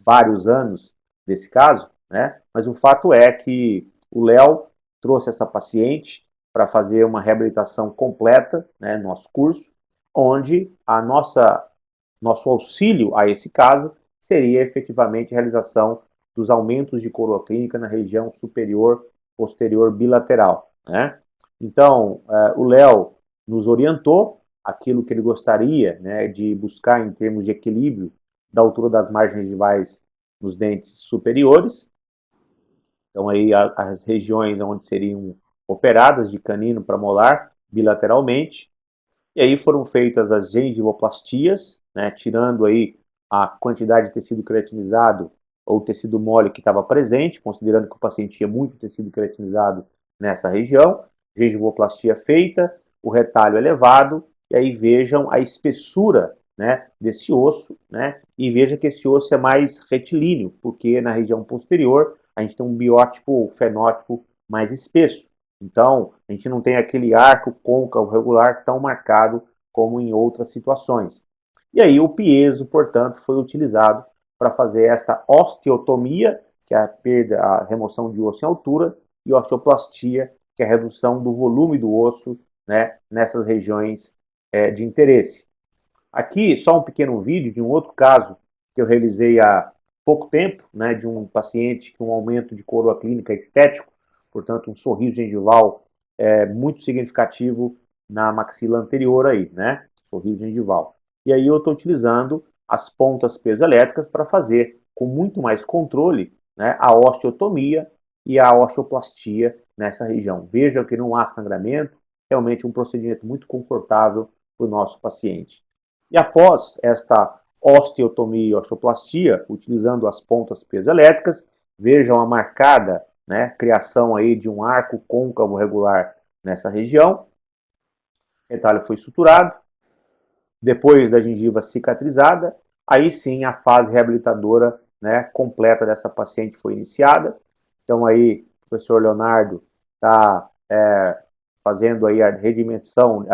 vários anos desse caso, né, mas o fato é que o Léo trouxe essa paciente para fazer uma reabilitação completa, né, no nosso curso, onde nosso auxílio a esse caso seria efetivamente a realização dos aumentos de coroa clínica na região superior posterior bilateral, né? Então, o Léo nos orientou aquilo que ele gostaria, né, de buscar em termos de equilíbrio da altura das margens gengivais nos dentes superiores. Então, aí as regiões onde seriam operadas de canino para molar bilateralmente. E aí foram feitas as gengivoplastias, né, tirando aí a quantidade de tecido creatinizado ou tecido mole que estava presente, considerando que o paciente tinha muito tecido creatinizado nessa região. Gengivoplastia feita, o retalho elevado, e aí vejam a espessura, né, desse osso, né, e veja que esse osso é mais retilíneo, porque na região posterior a gente tem um biótipo ou fenótipo mais espesso. Então, a gente não tem aquele arco côncavo regular tão marcado como em outras situações. E aí o piezo, portanto, foi utilizado para fazer esta osteotomia, que é a perda, a remoção de osso em altura, e osteoplastia, que é a redução do volume do osso, né, nessas regiões de interesse. Aqui, só um pequeno vídeo de um outro caso que eu realizei há pouco tempo, né, de um paciente com um aumento de coroa clínica estético, portanto, um sorriso gengival muito significativo na maxila anterior aí, né, sorriso gengival. E aí eu estou utilizando as pontas piezoelétricas para fazer com muito mais controle, né, a osteotomia e a osteoplastia nessa região. Veja que não há sangramento, realmente um procedimento muito confortável para o nosso paciente. E após esta osteotomia e osteoplastia, utilizando as pontas piezoelétricas, vejam a marcada, né, criação aí de um arco côncavo regular nessa região. O retalho foi suturado. Depois da gengiva cicatrizada, aí sim a fase reabilitadora, né, completa dessa paciente foi iniciada. Então aí o professor Leonardo está fazendo aí a redeterminação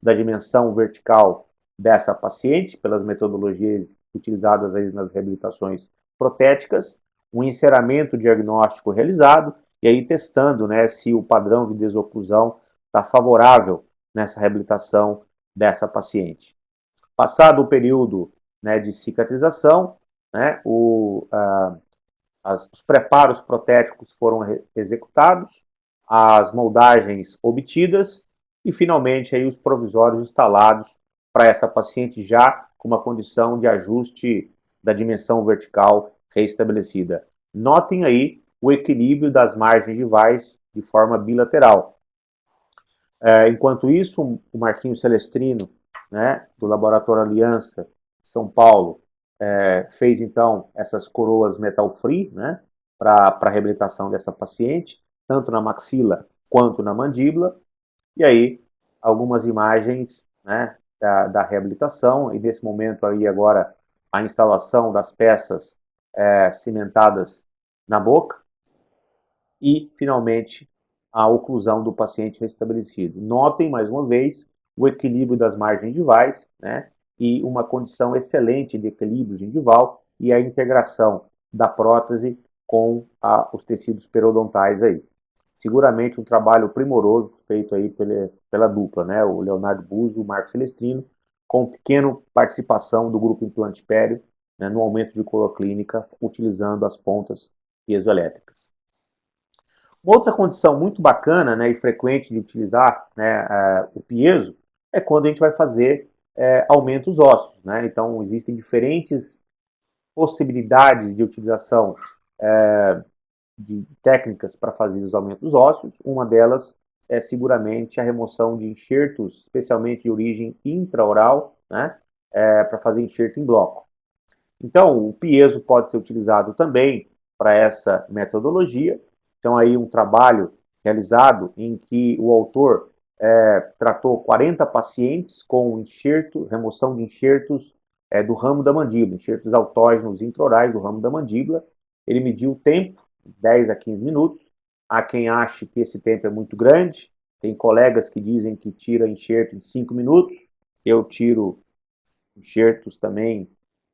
da dimensão vertical dessa paciente, pelas metodologias utilizadas aí nas reabilitações protéticas, um enceramento diagnóstico realizado, e aí testando, né, se o padrão de desoclusão está favorável nessa reabilitação dessa paciente. Passado o período, né, de cicatrização, né, os preparos protéticos foram executados, as moldagens obtidas, e finalmente aí os provisórios instalados para essa paciente já com uma condição de ajuste da dimensão vertical reestabelecida. Notem aí o equilíbrio das margens de Weiss de forma bilateral. Enquanto isso, o Marquinhos Celestrino, né, do Laboratório Aliança de São Paulo, fez então essas coroas metal free, né, para a reabilitação dessa paciente, tanto na maxila quanto na mandíbula. E aí, algumas imagens, né, da reabilitação, e nesse momento aí agora a instalação das peças cimentadas na boca, e finalmente a oclusão do paciente restabelecido. Notem, mais uma vez, o equilíbrio das margens gingivais, né, e uma condição excelente de equilíbrio gengival e a integração da prótese com os tecidos periodontais aí. Seguramente um trabalho primoroso feito aí pela dupla, né, o Leonardo Buzo e o Marco Celestrino, com pequena participação do grupo Implante Pério, né, no aumento de coloclínica, utilizando as pontas piezoelétricas. Uma outra condição muito bacana, né, e frequente de utilizar, né, o piezo é quando a gente vai fazer aumentos ósseos, né? Então existem diferentes possibilidades de utilização de técnicas para fazer os aumentos ósseos. Uma delas é seguramente a remoção de enxertos, especialmente de origem intraoral, né, para fazer enxerto em bloco. Então o piezo pode ser utilizado também para essa metodologia. Então aí um trabalho realizado em que o autor tratou 40 pacientes com enxerto, remoção de enxertos do ramo da mandíbula, enxertos autógenos intraorais do ramo da mandíbula. Ele mediu o tempo, 10 a 15 minutos. Há quem ache que esse tempo é muito grande, tem colegas que dizem que tira enxerto em 5 minutos, eu tiro enxertos também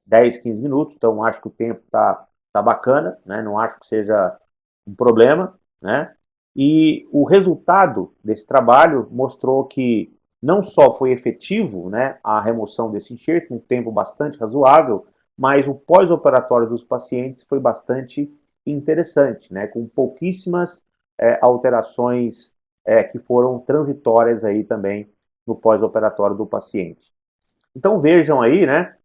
10, 15 minutos, então acho que o tempo tá bacana, né? Não acho que seja um problema, né? E o resultado desse trabalho mostrou que não só foi efetivo, né, a remoção desse enxerto, um tempo bastante razoável, mas o pós-operatório dos pacientes foi bastante interessante, né, com pouquíssimas alterações que foram transitórias aí também no pós-operatório do paciente. Então vejam aí, né,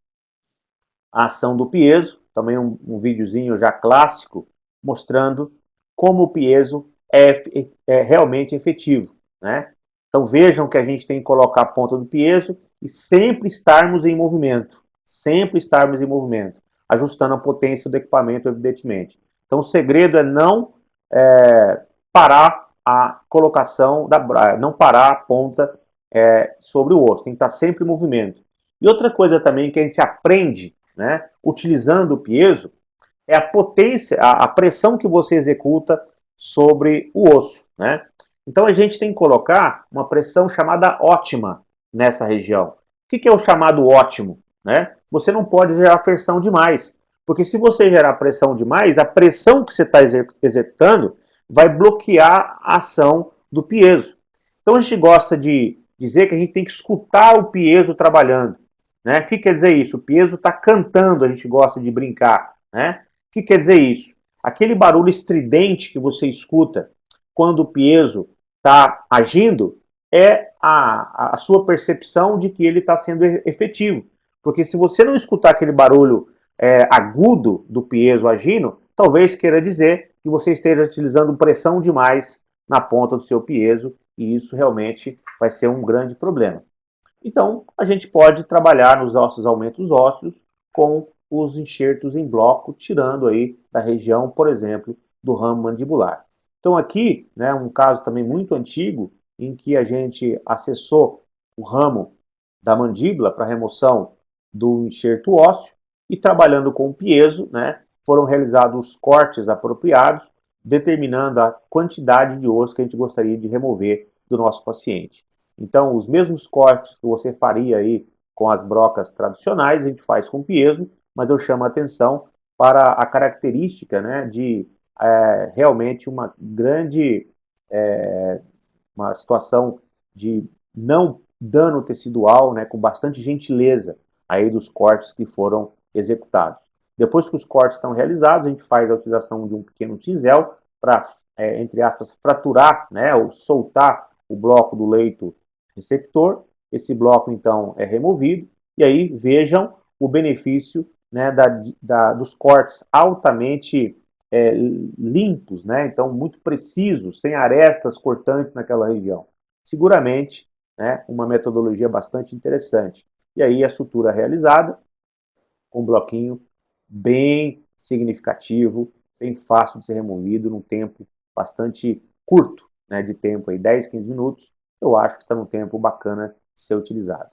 a ação do piezo, também um videozinho já clássico, mostrando como o piezo é realmente efetivo, né? Então vejam que a gente tem que colocar a ponta do piezo e sempre estarmos em movimento, ajustando a potência do equipamento, evidentemente. Então o segredo é não parar a colocação, não parar a ponta sobre o osso, tem que estar sempre em movimento. E outra coisa também que a gente aprende, né, utilizando o piezo, é a potência, a pressão que você executa sobre o osso, né? Então a gente tem que colocar uma pressão chamada ótima nessa região. O que é o chamado ótimo, né? Você não pode gerar pressão demais, porque se você gerar pressão demais, a pressão que você está executando vai bloquear a ação do piezo. Então a gente gosta de dizer que a gente tem que escutar o piezo trabalhando, né? O que quer dizer isso? O piezo está cantando, a gente gosta de brincar, né? O que quer dizer isso? Aquele barulho estridente que você escuta quando o piezo está agindo é a sua percepção de que ele está sendo efetivo. Porque se você não escutar aquele barulho agudo do piezo agindo, talvez queira dizer que você esteja utilizando pressão demais na ponta do seu piezo, e isso realmente vai ser um grande problema. Então, a gente pode trabalhar nos nossos aumentos ósseos com os enxertos em bloco, tirando aí da região, por exemplo, do ramo mandibular. Então aqui, né, um caso também muito antigo, em que a gente acessou o ramo da mandíbula para remoção do enxerto ósseo e trabalhando com o piezo, né, foram realizados os cortes apropriados, determinando a quantidade de osso que a gente gostaria de remover do nosso paciente. Então, os mesmos cortes que você faria aí com as brocas tradicionais, a gente faz com piezo, mas eu chamo a atenção para a característica, né, de realmente uma grande, uma situação de não dano tecidual, né, com bastante gentileza aí dos cortes que foram executados. Depois que os cortes estão realizados, a gente faz a utilização de um pequeno cinzel para, entre aspas, fraturar, né, ou soltar o bloco do leito receptor, esse bloco então é removido, e aí vejam o benefício, né, dos cortes altamente limpos, né, então muito precisos, sem arestas cortantes naquela região. Seguramente, né, uma metodologia bastante interessante. E aí a sutura realizada, com um bloquinho bem significativo, bem fácil de ser removido, num tempo bastante curto, né, de tempo, aí 10, 15 minutos, eu acho que está num tempo bacana de ser utilizado.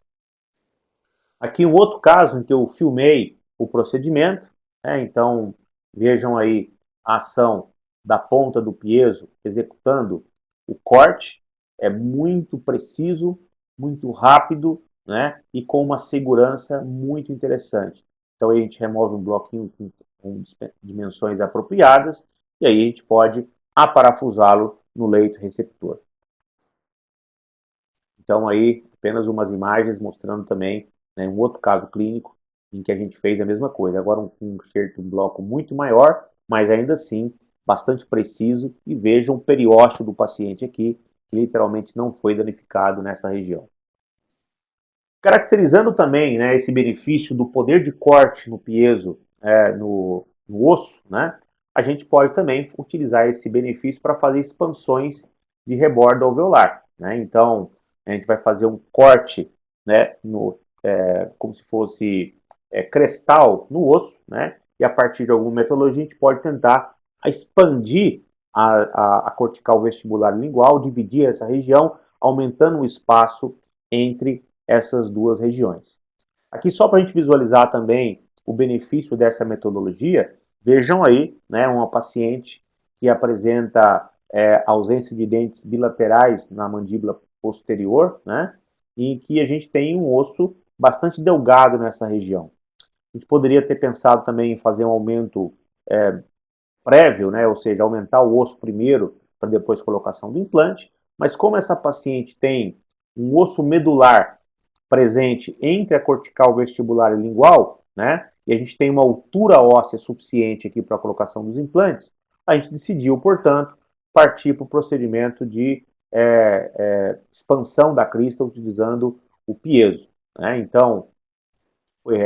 Aqui um outro caso em que eu filmei o procedimento, né, então vejam aí a ação da ponta do piezo executando o corte, é muito preciso, muito rápido, né, e com uma segurança muito interessante. Então aí a gente remove um bloquinho com dimensões apropriadas e aí a gente pode aparafusá-lo no leito receptor. Então aí apenas umas imagens mostrando também, né, um outro caso clínico em que a gente fez a mesma coisa. Agora um enxerto, um bloco muito maior, mas ainda assim bastante preciso, e vejam o periósteo do paciente aqui, que literalmente não foi danificado nessa região. Caracterizando também, né, esse benefício do poder de corte no piezo, no osso, né, a gente pode também utilizar esse benefício para fazer expansões de rebordo alveolar. Né? Então, a gente vai fazer um corte, né, como se fosse crestal no osso, né, e a partir de alguma metodologia a gente pode tentar expandir a cortical vestibular lingual, dividir essa região, aumentando o espaço entre essas duas regiões. Aqui só para a gente visualizar também o benefício dessa metodologia, vejam aí, né, uma paciente que apresenta ausência de dentes bilaterais na mandíbula posterior, né, e que a gente tem um osso bastante delgado nessa região. A gente poderia ter pensado também em fazer um aumento prévio, né, ou seja, aumentar o osso primeiro para depois colocação do implante, mas como essa paciente tem um osso medular presente entre a cortical vestibular e lingual, né, e a gente tem uma altura óssea suficiente aqui para a colocação dos implantes, a gente decidiu, portanto, partir para o procedimento de expansão da crista utilizando o piezo. Né? Então, foi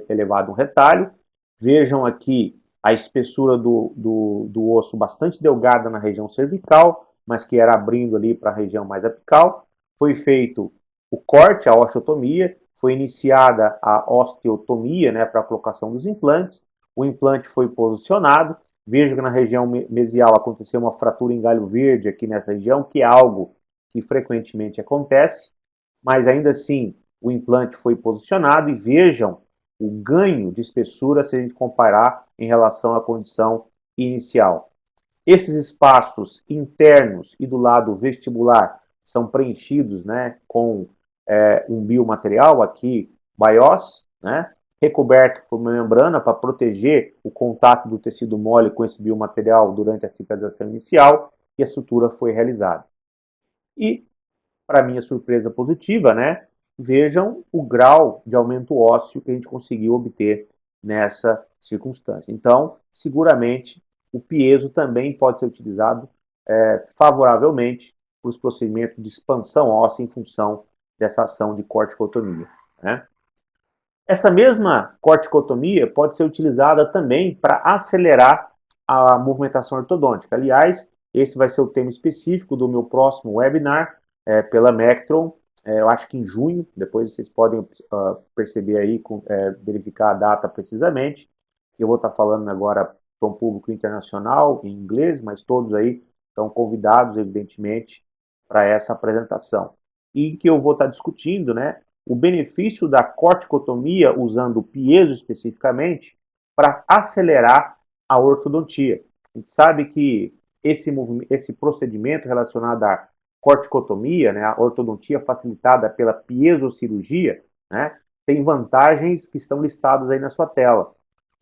elevado um retalho. Vejam aqui a espessura do osso bastante delgada na região cervical, mas que era abrindo ali para a região mais apical. Foi feito o corte, a osteotomia, foi iniciada a osteotomia, né, para a colocação dos implantes. O implante foi posicionado. Veja que na região mesial aconteceu uma fratura em galho verde aqui nessa região, que é algo que frequentemente acontece, mas ainda assim o implante foi posicionado e vejam o ganho de espessura se a gente comparar em relação à condição inicial. Esses espaços internos e do lado vestibular são preenchidos, né, com um biomaterial, aqui, biós, né, recoberto por uma membrana para proteger o contato do tecido mole com esse biomaterial durante a cicatrização inicial, e a sutura foi realizada. E, para minha surpresa positiva, né, vejam o grau de aumento ósseo que a gente conseguiu obter nessa circunstância. Então, seguramente, o piezo também pode ser utilizado favoravelmente para os procedimentos de expansão óssea em função dessa ação de corticotomia. Né? Essa mesma corticotomia pode ser utilizada também para acelerar a movimentação ortodôntica. Aliás, esse vai ser o tema específico do meu próximo webinar pela Mectron, eu acho que em junho, depois vocês podem perceber aí, verificar a data precisamente. Eu vou estar falando agora para um público internacional, em inglês, mas todos aí estão convidados, evidentemente, para essa apresentação. E que eu vou estar discutindo, né, o benefício da corticotomia, usando o piezo especificamente, para acelerar a ortodontia. A gente sabe que esse procedimento relacionado à corticotomia, né, a ortodontia facilitada pela piezocirurgia, né, tem vantagens que estão listadas aí na sua tela.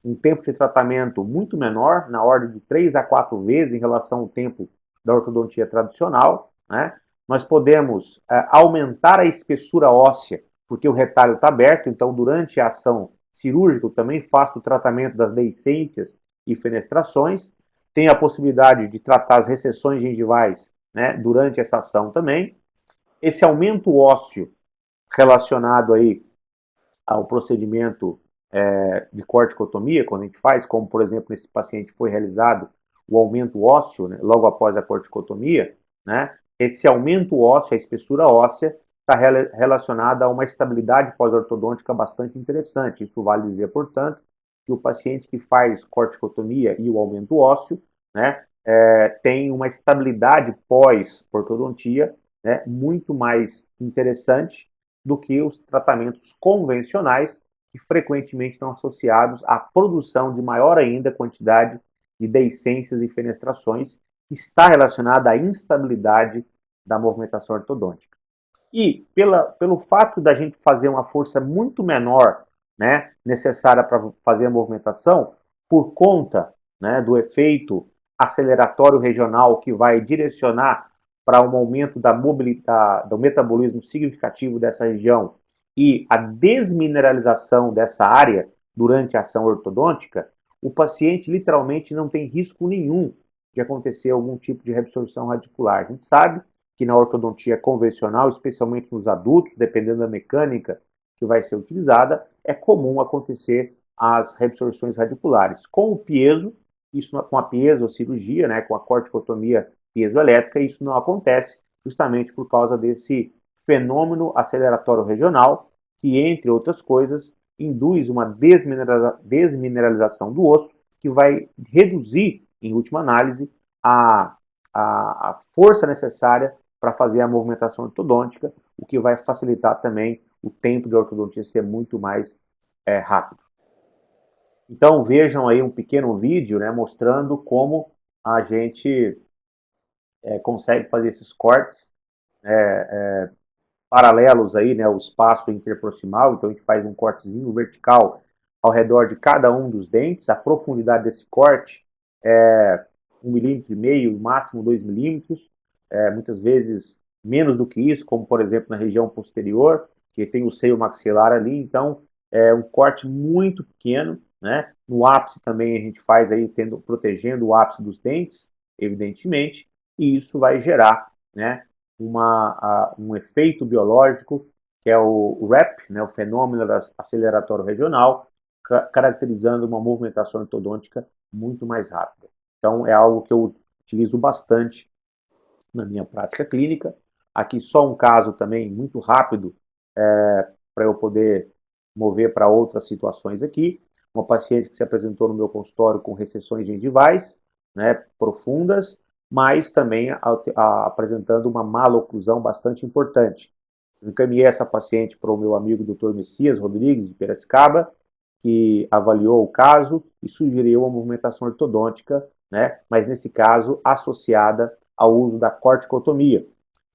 Um tempo de tratamento muito menor, na ordem de 3 a 4 vezes em relação ao tempo da ortodontia tradicional. Né? Nós podemos aumentar a espessura óssea, porque o retalho está aberto, então durante a ação cirúrgica eu também faço o tratamento das deiscências e fenestrações. Tem a possibilidade de tratar as recessões gengivais, né, durante essa ação também. esse aumento ósseo relacionado aí ao procedimento de corticotomia, quando a gente faz, como por exemplo nesse paciente foi realizado o aumento ósseo, né, logo após a corticotomia, né, esse aumento ósseo, a espessura óssea, está relacionada a uma estabilidade pós-ortodôntica bastante interessante. Isso vale dizer, portanto, que o paciente que faz corticotomia e o aumento ósseo, né, tem uma estabilidade pós-ortodontia, né, muito mais interessante do que os tratamentos convencionais, que frequentemente estão associados à produção de maior ainda quantidade de deiscências e fenestrações, que está relacionada à instabilidade da movimentação ortodôntica. E pelo fato da gente fazer uma força muito menor, né, necessária para fazer a movimentação, por conta, né, do efeito aceleratório regional que vai direcionar para um aumento da mobilidade, do metabolismo significativo dessa região e a desmineralização dessa área durante a ação ortodôntica, o paciente literalmente não tem risco nenhum de acontecer algum tipo de reabsorção radicular. A gente sabe que na ortodontia convencional, especialmente nos adultos, dependendo da mecânica que vai ser utilizada, é comum acontecer as reabsorções radiculares. Com o piezo, isso com a piezocirurgia, né, com a corticotomia piezoelétrica, isso não acontece, justamente por causa desse fenômeno aceleratório regional, que, entre outras coisas, induz uma desmineralização do osso, que vai reduzir, em última análise, a força necessária para fazer a movimentação ortodôntica, o que vai facilitar também o tempo de ortodontia ser muito mais rápido. Então vejam aí um pequeno vídeo, né, mostrando como a gente consegue fazer esses cortes paralelos aí, né, o espaço interproximal. Então a gente faz um cortezinho vertical ao redor de cada um dos dentes. A profundidade desse corte é 1,5 mm, máximo 2 milímetros, muitas vezes menos do que isso, como por exemplo na região posterior, que tem o seio maxilar ali. Então é um corte muito pequeno, né? No ápice também a gente faz aí protegendo o ápice dos dentes, evidentemente, e isso vai gerar, né, um efeito biológico que é o RAP, né, o fenômeno aceleratório regional, caracterizando uma movimentação ortodôntica muito mais rápida. Então é algo que eu utilizo bastante na minha prática clínica. Aqui só um caso também muito rápido para eu poder mover para outras situações aqui. Uma paciente que se apresentou no meu consultório com recessões gengivais, né, profundas, mas também apresentando uma maloclusão bastante importante. Eu encaminhei essa paciente para o meu amigo Dr. Messias Rodrigues, de Piracicaba, que avaliou o caso e sugeriu uma movimentação ortodôntica, né, mas nesse caso associada ao uso da corticotomia.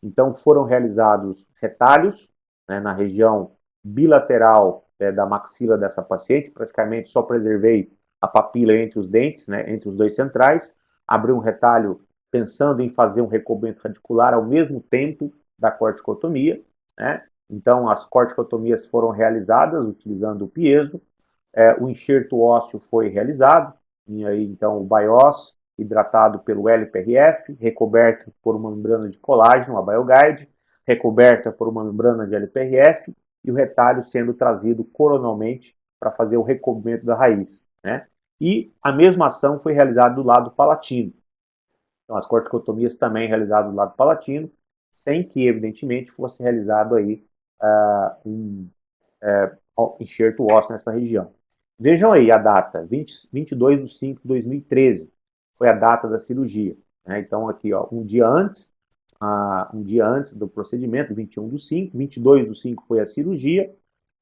Então foram realizados retalhos, né, na região bilateral da maxila dessa paciente. Praticamente só preservei a papila entre os dentes, né, entre os dois centrais, abri um retalho pensando em fazer um recobrimento radicular ao mesmo tempo da corticotomia, né? Então as corticotomias foram realizadas utilizando o piezo, o enxerto ósseo foi realizado, e aí então o BIOS hidratado pelo LPRF, recoberto por uma membrana de colágeno, a BioGuide, recoberta por uma membrana de LPRF, e o retalho sendo trazido coronalmente para fazer o recobrimento da raiz, né? E a mesma ação foi realizada do lado palatino. Então, as corticotomias também realizadas do lado palatino, sem que, evidentemente, fosse realizado aí um enxerto ósseo nessa região. Vejam aí a data, 22/5/2013, foi a data da cirurgia, né? Então, aqui, ó, um dia antes do procedimento, 21/5, 22/5 foi a cirurgia,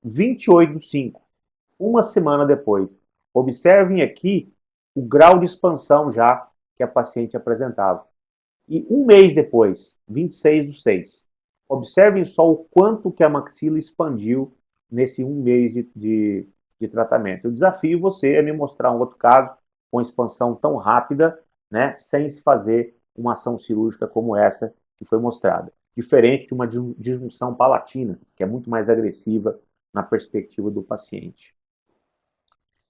28/5, uma semana depois. Observem aqui o grau de expansão já que a paciente apresentava. E um mês depois, 26/6, observem só o quanto que a maxila expandiu nesse um mês de tratamento. Eu desafio você a me mostrar um outro caso com expansão tão rápida, né, sem se fazer uma ação cirúrgica como essa que foi mostrada. Diferente de uma disjunção palatina, que é muito mais agressiva na perspectiva do paciente.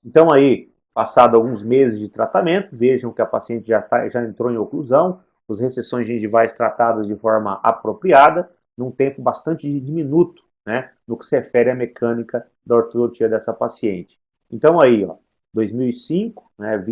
Então aí, passado alguns meses de tratamento, vejam que a paciente já entrou em oclusão, as recessões gengivais tratadas de forma apropriada, num tempo bastante diminuto, né, no que se refere à mecânica da ortodontia dessa paciente. Então aí, ó, 2005, né,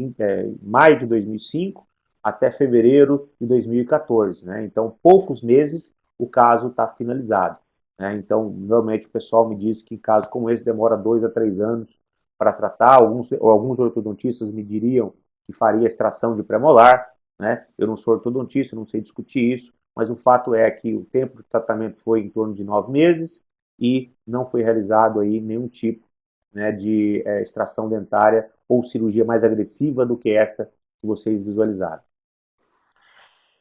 maio de 2005 até fevereiro de 2014, né, então poucos meses o caso está finalizado. Né, então, normalmente o pessoal me diz que em casos como esse demora 2 a 3 anos para tratar, alguns ortodontistas me diriam que faria extração de premolar, né? Eu não sou ortodontista, não sei discutir isso, mas o fato é que o tempo de tratamento foi em torno de 9 meses e não foi realizado aí nenhum tipo, né, de extração dentária ou cirurgia mais agressiva do que essa que vocês visualizaram.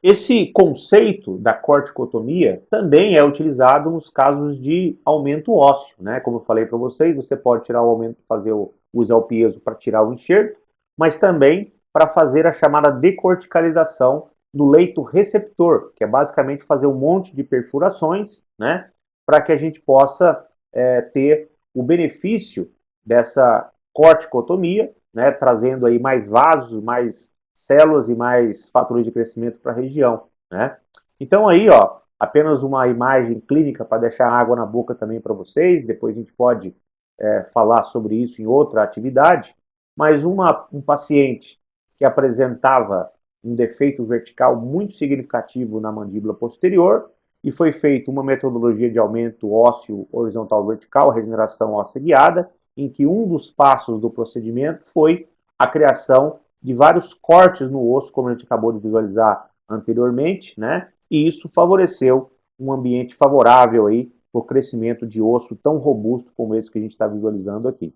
Esse conceito da corticotomia também é utilizado nos casos de aumento ósseo, né? Como eu falei para vocês, você pode tirar o aumento, usar o piezo para tirar o enxerto, mas também para fazer a chamada decorticalização do leito receptor, que é basicamente fazer um monte de perfurações, né? Para que a gente possa ter o benefício dessa corticotomia, né? Trazendo aí mais vasos, mais células e mais fatores de crescimento para a região, né? Então aí, ó, apenas uma imagem clínica para deixar água na boca também para vocês, depois a gente pode falar sobre isso em outra atividade, mas um paciente que apresentava um defeito vertical muito significativo na mandíbula posterior e foi feita uma metodologia de aumento ósseo horizontal vertical, regeneração óssea guiada, em que um dos passos do procedimento foi a criação de vários cortes no osso, como a gente acabou de visualizar anteriormente, né? E isso favoreceu um ambiente favorável aí para o crescimento de osso tão robusto como esse que a gente está visualizando aqui.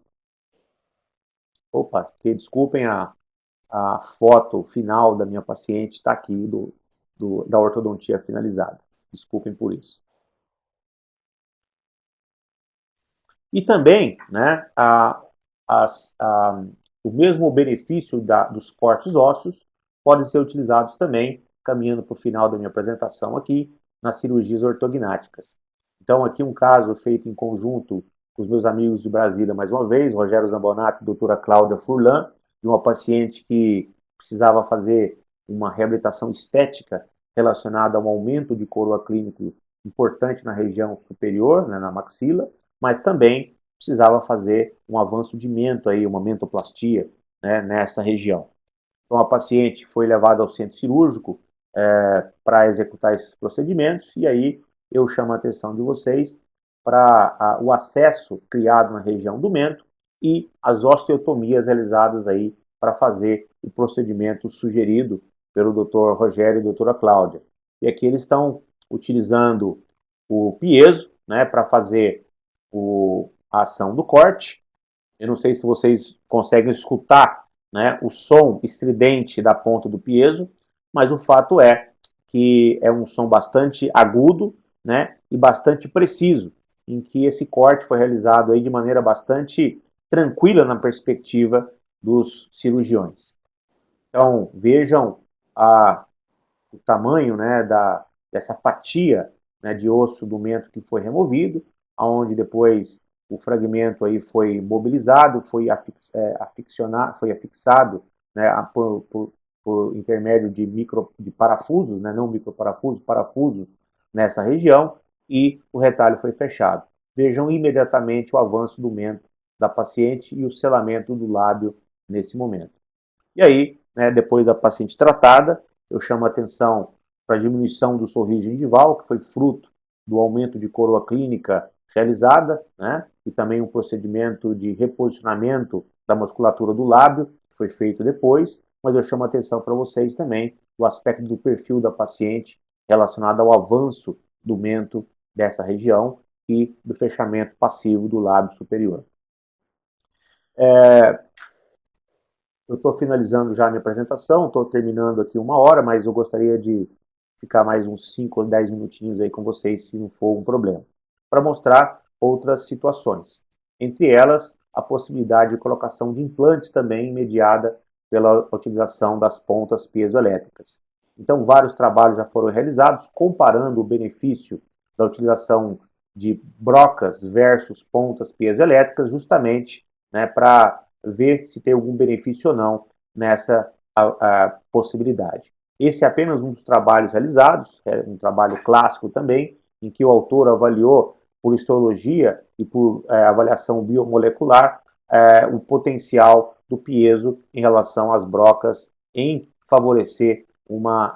Opa, que desculpem a foto final da minha paciente, está aqui da ortodontia finalizada. Desculpem por isso. E também, né, o mesmo benefício dos cortes ósseos podem ser utilizados também, caminhando para o final da minha apresentação aqui, nas cirurgias ortognáticas. Então, aqui um caso feito em conjunto com os meus amigos de Brasília, mais uma vez, Rogério Zambonato e doutora Cláudia Furlan, de uma paciente que precisava fazer uma reabilitação estética relacionada a um aumento de coroa clínico importante na região superior, né, na maxila, mas também precisava fazer um avanço de mento, aí, uma mentoplastia, né, nessa região. Então, a paciente foi levada ao centro cirúrgico para executar esses procedimentos, e aí eu chamo a atenção de vocês para o acesso criado na região do mento e as osteotomias realizadas aí para fazer o procedimento sugerido pelo Dr. Rogério e doutora Cláudia. E aqui eles estão utilizando o piezo, né, para fazer a ação do corte. Eu não sei se vocês conseguem escutar, né, o som estridente da ponta do piezo, mas o fato é que é um som bastante agudo, né, e bastante preciso, em que esse corte foi realizado aí de maneira bastante tranquila na perspectiva dos cirurgiões. Então, vejam o tamanho, né, dessa fatia, né, de osso do mento que foi removido, aonde depois o fragmento aí foi mobilizado, foi afixado, né, por intermédio de parafusos, né, não microparafusos, parafusos nessa região, e o retalho foi fechado. Vejam imediatamente o avanço do mento da paciente e o selamento do lábio nesse momento. E aí, né, depois da paciente tratada, eu chamo a atenção para a diminuição do sorriso gengival, que foi fruto do aumento de coroa clínica realizada, né, e também um procedimento de reposicionamento da musculatura do lábio, que foi feito depois, mas eu chamo a atenção para vocês também o aspecto do perfil da paciente relacionado ao avanço do mento dessa região e do fechamento passivo do lábio superior. Eu estou finalizando já a minha apresentação, estou terminando aqui 1 hora, mas eu gostaria de ficar mais uns 5 ou 10 minutinhos aí com vocês, se não for um problema, para mostrar outras situações. Entre elas, a possibilidade de colocação de implantes também mediada pela utilização das pontas piezoelétricas. Então, vários trabalhos já foram realizados comparando o benefício da utilização de brocas versus pontas piezoelétricas, justamente, né, para ver se tem algum benefício ou não nessa possibilidade. Esse é apenas um dos trabalhos realizados, é um trabalho clássico também, em que o autor avaliou por histologia e por avaliação biomolecular o potencial do piezo em relação às brocas em favorecer uma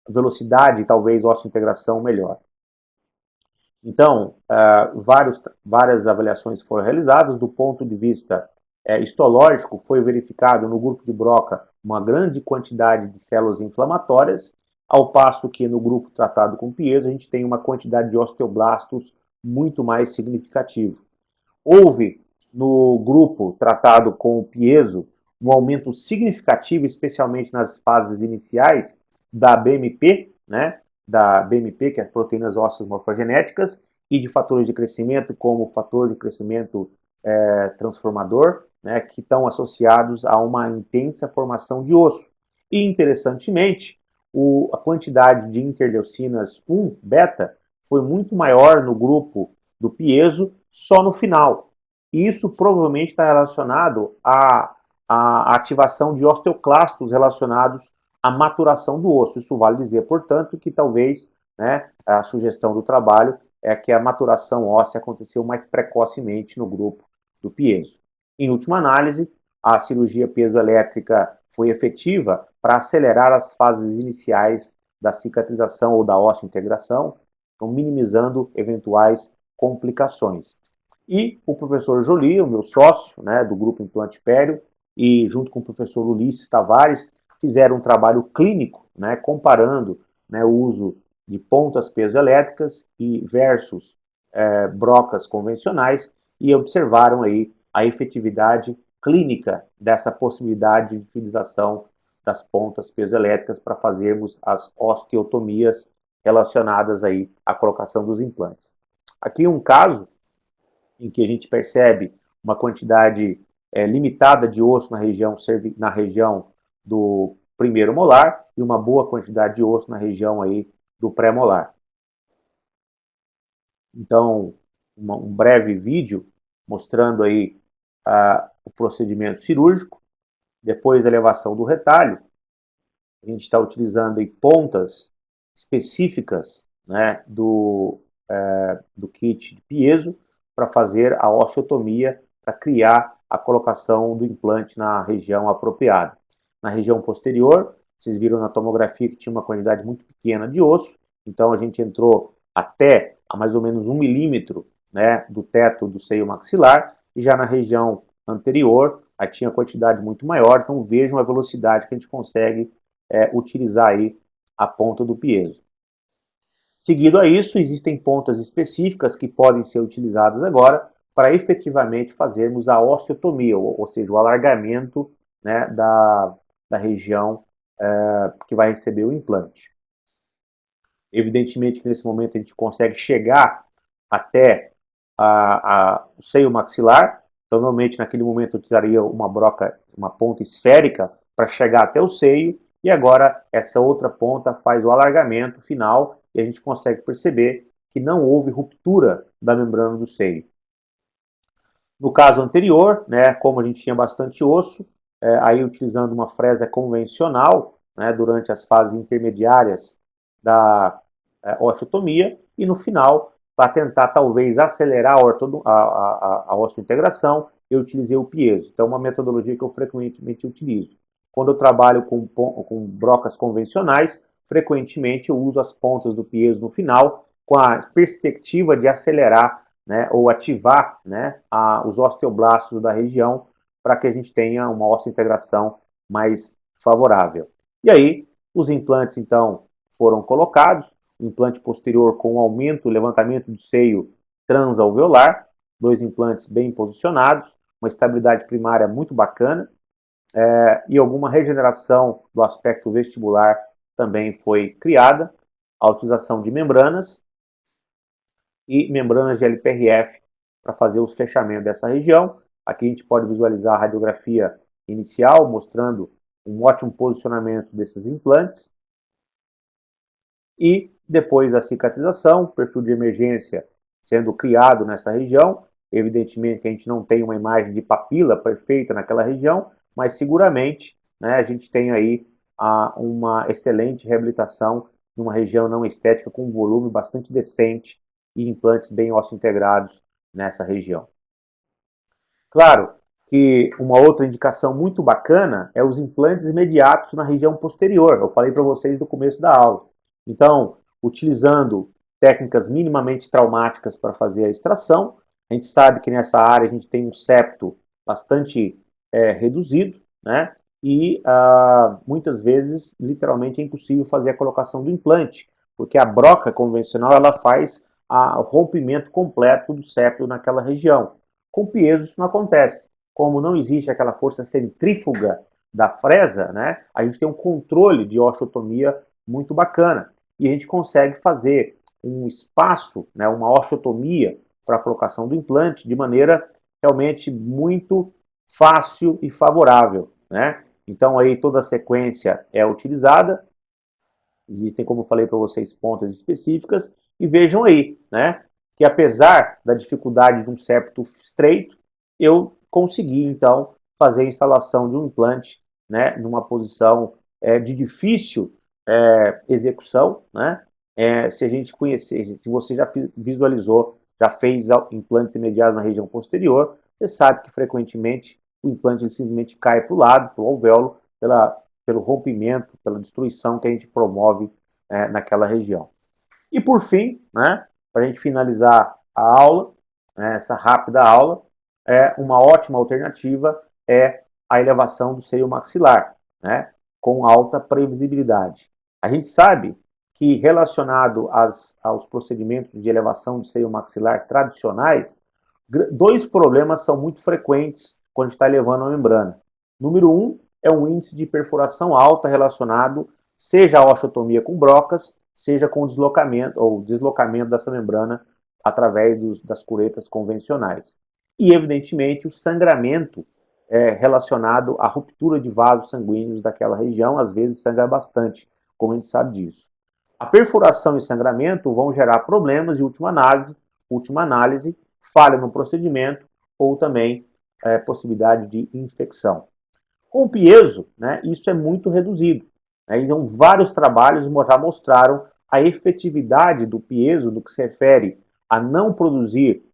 velocidade e talvez osteointegração melhor. Então, várias avaliações foram realizadas. Do ponto de vista histológico, foi verificado no grupo de broca uma grande quantidade de células inflamatórias, ao passo que no grupo tratado com piezo a gente tem uma quantidade de osteoblastos muito mais significativo. Houve no grupo tratado com o piezo um aumento significativo, especialmente nas fases iniciais, da BMP, né, que é proteínas ósseas morfogenéticas, e de fatores de crescimento, como o fator de crescimento transformador, né, que estão associados a uma intensa formação de osso. E, interessantemente, a quantidade de interleucinas 1 beta foi muito maior no grupo do piezo só no final. E isso provavelmente está relacionado à ativação de osteoclastos relacionados à maturação do osso. Isso vale dizer, portanto, que talvez, né, a sugestão do trabalho é que a maturação óssea aconteceu mais precocemente no grupo do piezo. Em última análise, a cirurgia piezoelétrica foi efetiva para acelerar as fases iniciais da cicatrização ou da osteointegração, então minimizando eventuais complicações. E o professor Joly, o meu sócio, né, do grupo Implante Pério, e junto com o professor Ulisses Tavares, fizeram um trabalho clínico, né, comparando, né, o uso de pontas piezoelétricas e versus brocas convencionais, e observaram aí a efetividade clínica dessa possibilidade de utilização das pontas piezoelétricas para fazermos as osteotomias relacionadas aí à colocação dos implantes. Aqui um caso em que a gente percebe uma quantidade limitada de osso na região do primeiro molar e uma boa quantidade de osso na região aí do pré-molar. Então, um breve vídeo mostrando aí o procedimento cirúrgico. Depois da elevação do retalho, a gente está utilizando aí pontas específicas, né, do kit de piezo para fazer a osteotomia, para criar a colocação do implante na região apropriada. Na região posterior, vocês viram na tomografia que tinha uma quantidade muito pequena de osso, então a gente entrou até a mais ou menos 1 milímetro, né, do teto do seio maxilar, e já na região anterior, aí tinha quantidade muito maior, então vejam a velocidade que a gente consegue utilizar aí a ponta do piezo. Seguido a isso, existem pontas específicas que podem ser utilizadas agora para efetivamente fazermos a osteotomia, ou seja, o alargamento, né, da região que vai receber o implante. Evidentemente que nesse momento a gente consegue chegar até o seio maxilar, então normalmente naquele momento eu utilizaria uma ponta esférica para chegar até o seio, e agora essa outra ponta faz o alargamento final e a gente consegue perceber que não houve ruptura da membrana do seio. No caso anterior, né, como a gente tinha bastante osso, aí utilizando uma fresa convencional, né, durante as fases intermediárias da osteotomia, e no final, para tentar talvez acelerar a osteointegração, eu utilizei o piezo. Então, uma metodologia que eu frequentemente utilizo. Quando eu trabalho com brocas convencionais, frequentemente eu uso as pontas do piezo no final, com a perspectiva de acelerar, né, ou ativar, né, os osteoblastos da região, para que a gente tenha uma osteointegração mais favorável. E aí, os implantes, então, foram colocados, o implante posterior com aumento, levantamento do seio transalveolar, 2 implantes bem posicionados, uma estabilidade primária muito bacana, e alguma regeneração do aspecto vestibular também foi criada, a utilização de membranas e membranas de LPRF para fazer o fechamento dessa região. Aqui a gente pode visualizar a radiografia inicial, mostrando um ótimo posicionamento desses implantes. E depois da cicatrização, perfil de emergência sendo criado nessa região. Evidentemente que a gente não tem uma imagem de papila perfeita naquela região, mas seguramente, né, a gente tem aí uma excelente reabilitação numa região não estética com um volume bastante decente e implantes bem osso-integrados nessa região. Claro que uma outra indicação muito bacana é os implantes imediatos na região posterior. Eu falei para vocês no começo da aula. Então, utilizando técnicas minimamente traumáticas para fazer a extração, a gente sabe que nessa área a gente tem um septo bastante reduzido, né? E muitas vezes, literalmente, é impossível fazer a colocação do implante, porque a broca convencional ela faz o rompimento completo do septo naquela região. Com piezo isso não acontece. Como não existe aquela força centrífuga da fresa, né, a gente tem um controle de osteotomia muito bacana. E a gente consegue fazer um espaço, né, uma osteotomia para a colocação do implante de maneira realmente muito fácil e favorável, né? Então aí toda a sequência é utilizada. Existem, como eu falei para vocês, pontas específicas. E vejam aí, né, que apesar da dificuldade de um septo estreito, eu consegui, então, fazer a instalação de um implante, né, numa posição de difícil execução, né? Se a gente conhecer, se você já visualizou, já fez implantes imediatos na região posterior, você sabe que frequentemente o implante ele simplesmente cai para o lado, para o alvéolo, pelo rompimento, pela destruição que a gente promove naquela região. E por fim, né, para a gente finalizar a aula, né, essa rápida aula, uma ótima alternativa é a elevação do seio maxilar, né, com alta previsibilidade. A gente sabe que relacionado aos procedimentos de elevação do seio maxilar tradicionais, dois problemas são muito frequentes quando está elevando a membrana. Número um é um índice de perfuração alta relacionado seja a osteotomia com brocas, seja com deslocamento dessa membrana através das curetas convencionais. E, evidentemente, o sangramento relacionado à ruptura de vasos sanguíneos daquela região, às vezes sangra bastante, como a gente sabe disso. A perfuração e sangramento vão gerar problemas de última análise, falha no procedimento ou também possibilidade de infecção. Com o piezo, né, isso é muito reduzido. Né? Então, vários trabalhos já mostraram a efetividade do piezo no que se refere a não produzir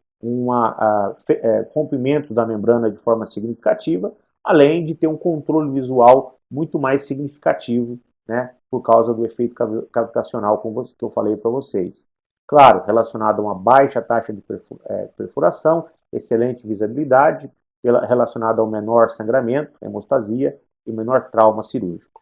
rompimento da membrana de forma significativa, além de ter um controle visual muito mais significativo, né, por causa do efeito cavitacional que eu falei para vocês. Claro, relacionado a uma baixa taxa de perfuração, excelente visibilidade, relacionado ao menor sangramento, hemostasia e menor trauma cirúrgico.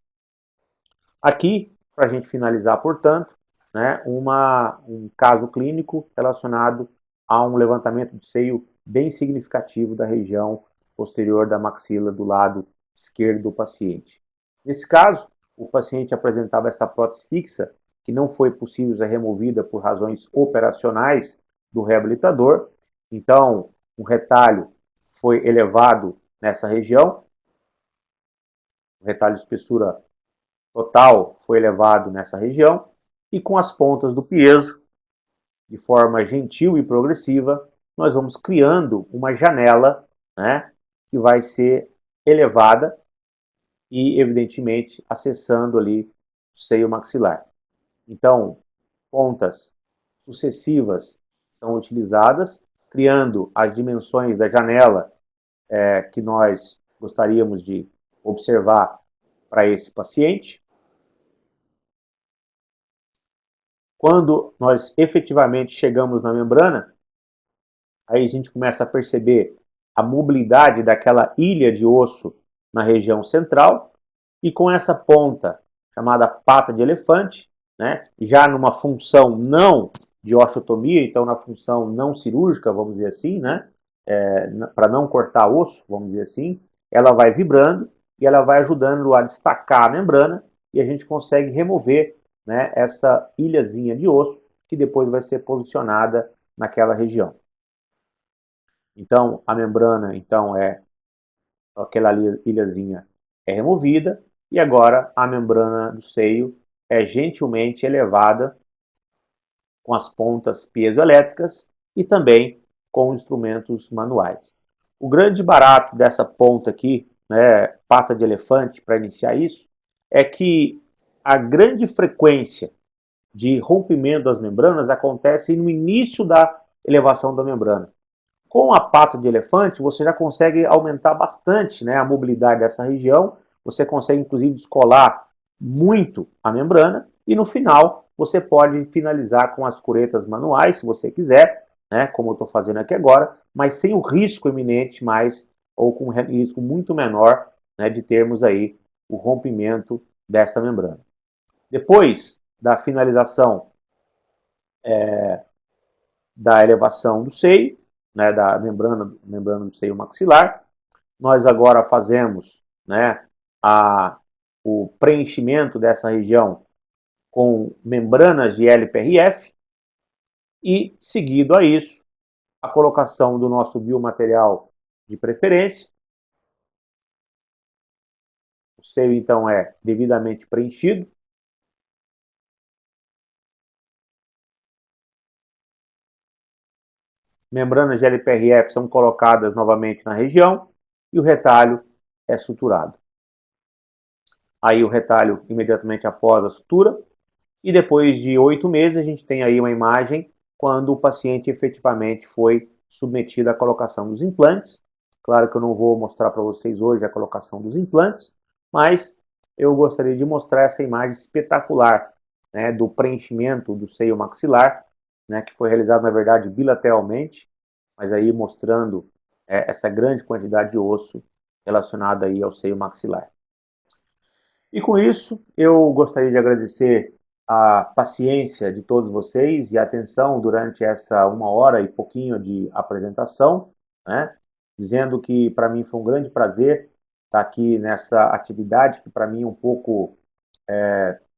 Aqui, para a gente finalizar, portanto, né, um caso clínico relacionado a um levantamento de seio bem significativo da região posterior da maxila do lado esquerdo do paciente. Nesse caso, o paciente apresentava essa prótese fixa, que não foi possível ser removida por razões operacionais do reabilitador. Então, um retalho foi elevado nessa região, o retalho de espessura total foi elevado nessa região, e com as pontas do piezo, de forma gentil e progressiva, nós vamos criando uma janela, né, que vai ser elevada e, evidentemente, acessando ali o seio maxilar. Então, pontas sucessivas são utilizadas, criando as dimensões da janela que nós gostaríamos de observar para esse paciente. Quando nós efetivamente chegamos na membrana, aí a gente começa a perceber a mobilidade daquela ilha de osso na região central, e com essa ponta chamada pata de elefante, né, já numa função não de osteotomia, então na função não cirúrgica, vamos dizer assim, né, para não cortar osso, vamos dizer assim, ela vai vibrando e ela vai ajudando a destacar a membrana e a gente consegue remover, né, essa ilhazinha de osso que depois vai ser posicionada naquela região. Então, a membrana, aquela ilhazinha é removida e agora a membrana do seio é gentilmente elevada com as pontas piezoelétricas e também com instrumentos manuais. O grande barato dessa ponta aqui, né, pata de elefante, para iniciar isso, é que a grande frequência de rompimento das membranas acontece no início da elevação da membrana. Com a pata de elefante, você já consegue aumentar bastante, né, a mobilidade dessa região, você consegue inclusive descolar muito a membrana, e no final você pode finalizar com as curetas manuais, se você quiser, né, como eu estou fazendo aqui agora, mas sem o risco iminente mais, ou com um risco muito menor, né, de termos aí o rompimento dessa membrana. Depois da finalização da elevação do seio, né, da membrana do seio maxilar, nós agora fazemos, né, o preenchimento dessa região com membranas de LPRF e, seguido a isso, a colocação do nosso biomaterial de preferência. O seio, então, é devidamente preenchido. Membranas de LPRF são colocadas novamente na região e o retalho é suturado. Aí o retalho imediatamente após a sutura, e depois de 8 meses a gente tem aí uma imagem quando o paciente efetivamente foi submetido à colocação dos implantes. Claro que eu não vou mostrar para vocês hoje a colocação dos implantes, mas eu gostaria de mostrar essa imagem espetacular, né, do preenchimento do seio maxilar, né, que foi realizado na verdade bilateralmente, mas aí mostrando essa grande quantidade de osso relacionada aí ao seio maxilar. E com isso, eu gostaria de agradecer a paciência de todos vocês e a atenção durante essa 1 hora e pouquinho de apresentação, né? Dizendo que para mim foi um grande prazer estar aqui nessa atividade que para mim é um pouco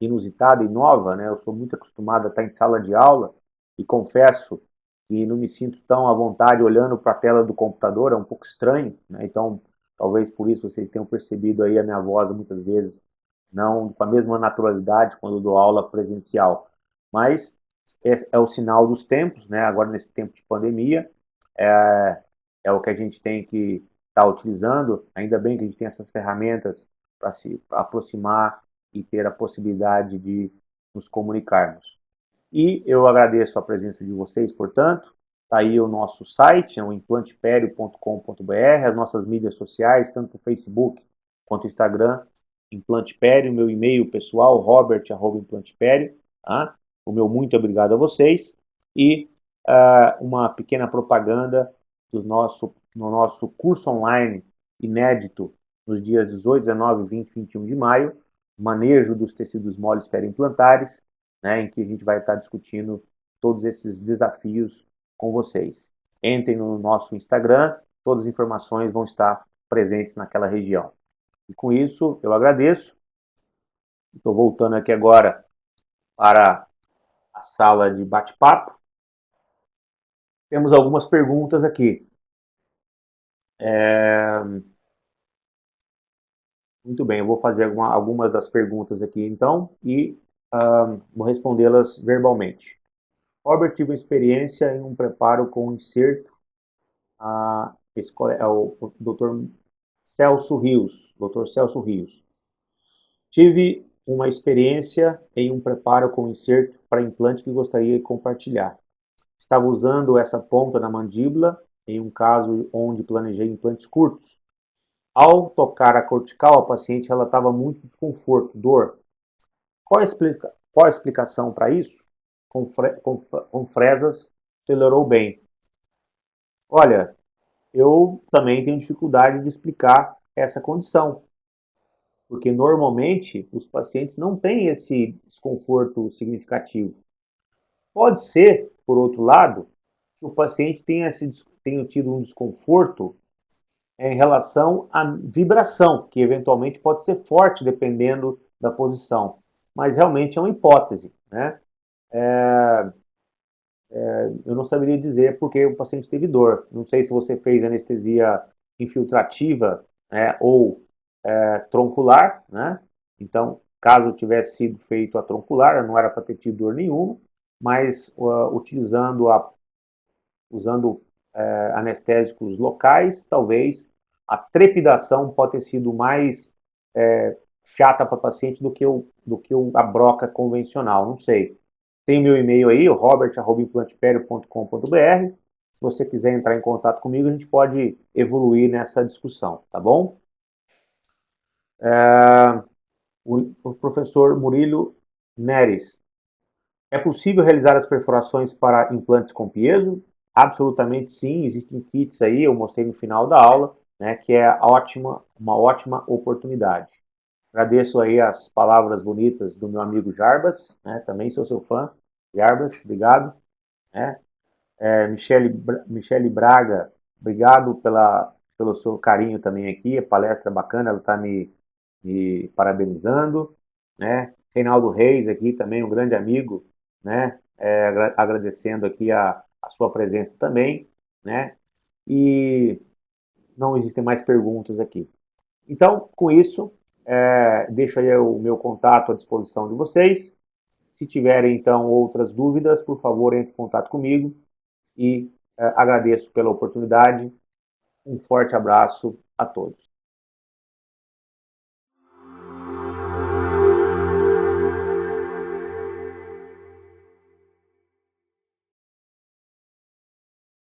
inusitada e nova, né? Eu sou muito acostumado a estar em sala de aula e confesso que não me sinto tão à vontade olhando para a tela do computador, é um pouco estranho, né? Então, talvez por isso vocês tenham percebido aí a minha voz muitas vezes não com a mesma naturalidade quando dou aula presencial. Mas é o sinal dos tempos, né? Agora nesse tempo de pandemia, é o que a gente tem que estar utilizando. Ainda bem que a gente tem essas ferramentas para se aproximar e ter a possibilidade de nos comunicarmos. E eu agradeço a presença de vocês, portanto. Está aí o nosso site, é o implanteperio.com.br, as nossas mídias sociais, tanto o Facebook quanto o Instagram, Implantepério, meu e-mail pessoal, robert@implantepério, tá? O meu muito obrigado a vocês. E uma pequena propaganda no nosso curso online inédito nos dias 18, 19, 20 e 21 de maio, manejo dos tecidos moles periimplantares, né, em que a gente vai estar discutindo todos esses desafios com vocês. Entrem no nosso Instagram, todas as informações vão estar presentes naquela região. E com isso, eu agradeço. Estou voltando aqui agora para a sala de bate-papo. Temos algumas perguntas aqui. Muito bem, eu vou fazer algumas das perguntas aqui então e vou respondê-las verbalmente. Robert tive uma experiência em um preparo com inserto, é o Dr. Celso Rios. Dr. Celso Rios. Tive uma experiência em um preparo com inserto para implante que gostaria de compartilhar. Estava usando essa ponta na mandíbula em um caso onde planejei implantes curtos. Ao tocar a cortical, a paciente relatava muito desconforto, dor. Qual a explicação para isso? Com fresas, tolerou bem. Olha, eu também tenho dificuldade de explicar essa condição, porque normalmente os pacientes não têm esse desconforto significativo. Pode ser, por outro lado, que o paciente tenha tido um desconforto em relação à vibração, que eventualmente pode ser forte dependendo da posição, mas realmente é uma hipótese, né? Eu não saberia dizer porque o paciente teve dor. Não sei se você fez anestesia infiltrativa, né, ou troncular, né? Então, caso tivesse sido feito a troncular, não era para ter tido dor nenhuma, mas usando anestésicos locais, talvez a trepidação pode ter sido mais chata para o paciente do que a broca convencional, não sei. tem meu e-mail aí, o robert@implanteperio.com.br. Se você quiser entrar em contato comigo, a gente pode evoluir nessa discussão, tá bom? O professor Murilo Neres. É possível realizar as perfurações para implantes com piezo? Absolutamente sim, existem kits aí, eu mostrei no final da aula, né, que é uma ótima oportunidade. Agradeço aí as palavras bonitas do meu amigo Jarbas, né, também sou seu fã. Jarbas, obrigado. Né? Michele Braga, obrigado pelo seu carinho também aqui, a palestra bacana, ela está me parabenizando. Né? Reinaldo Reis aqui também, um grande amigo, né? Agradecendo aqui a sua presença também. Né? E não existem mais perguntas aqui. Então, com isso, deixo aí o meu contato à disposição de vocês. Se tiverem, então, outras dúvidas, por favor, entre em contato comigo e agradeço pela oportunidade. Um forte abraço a todos.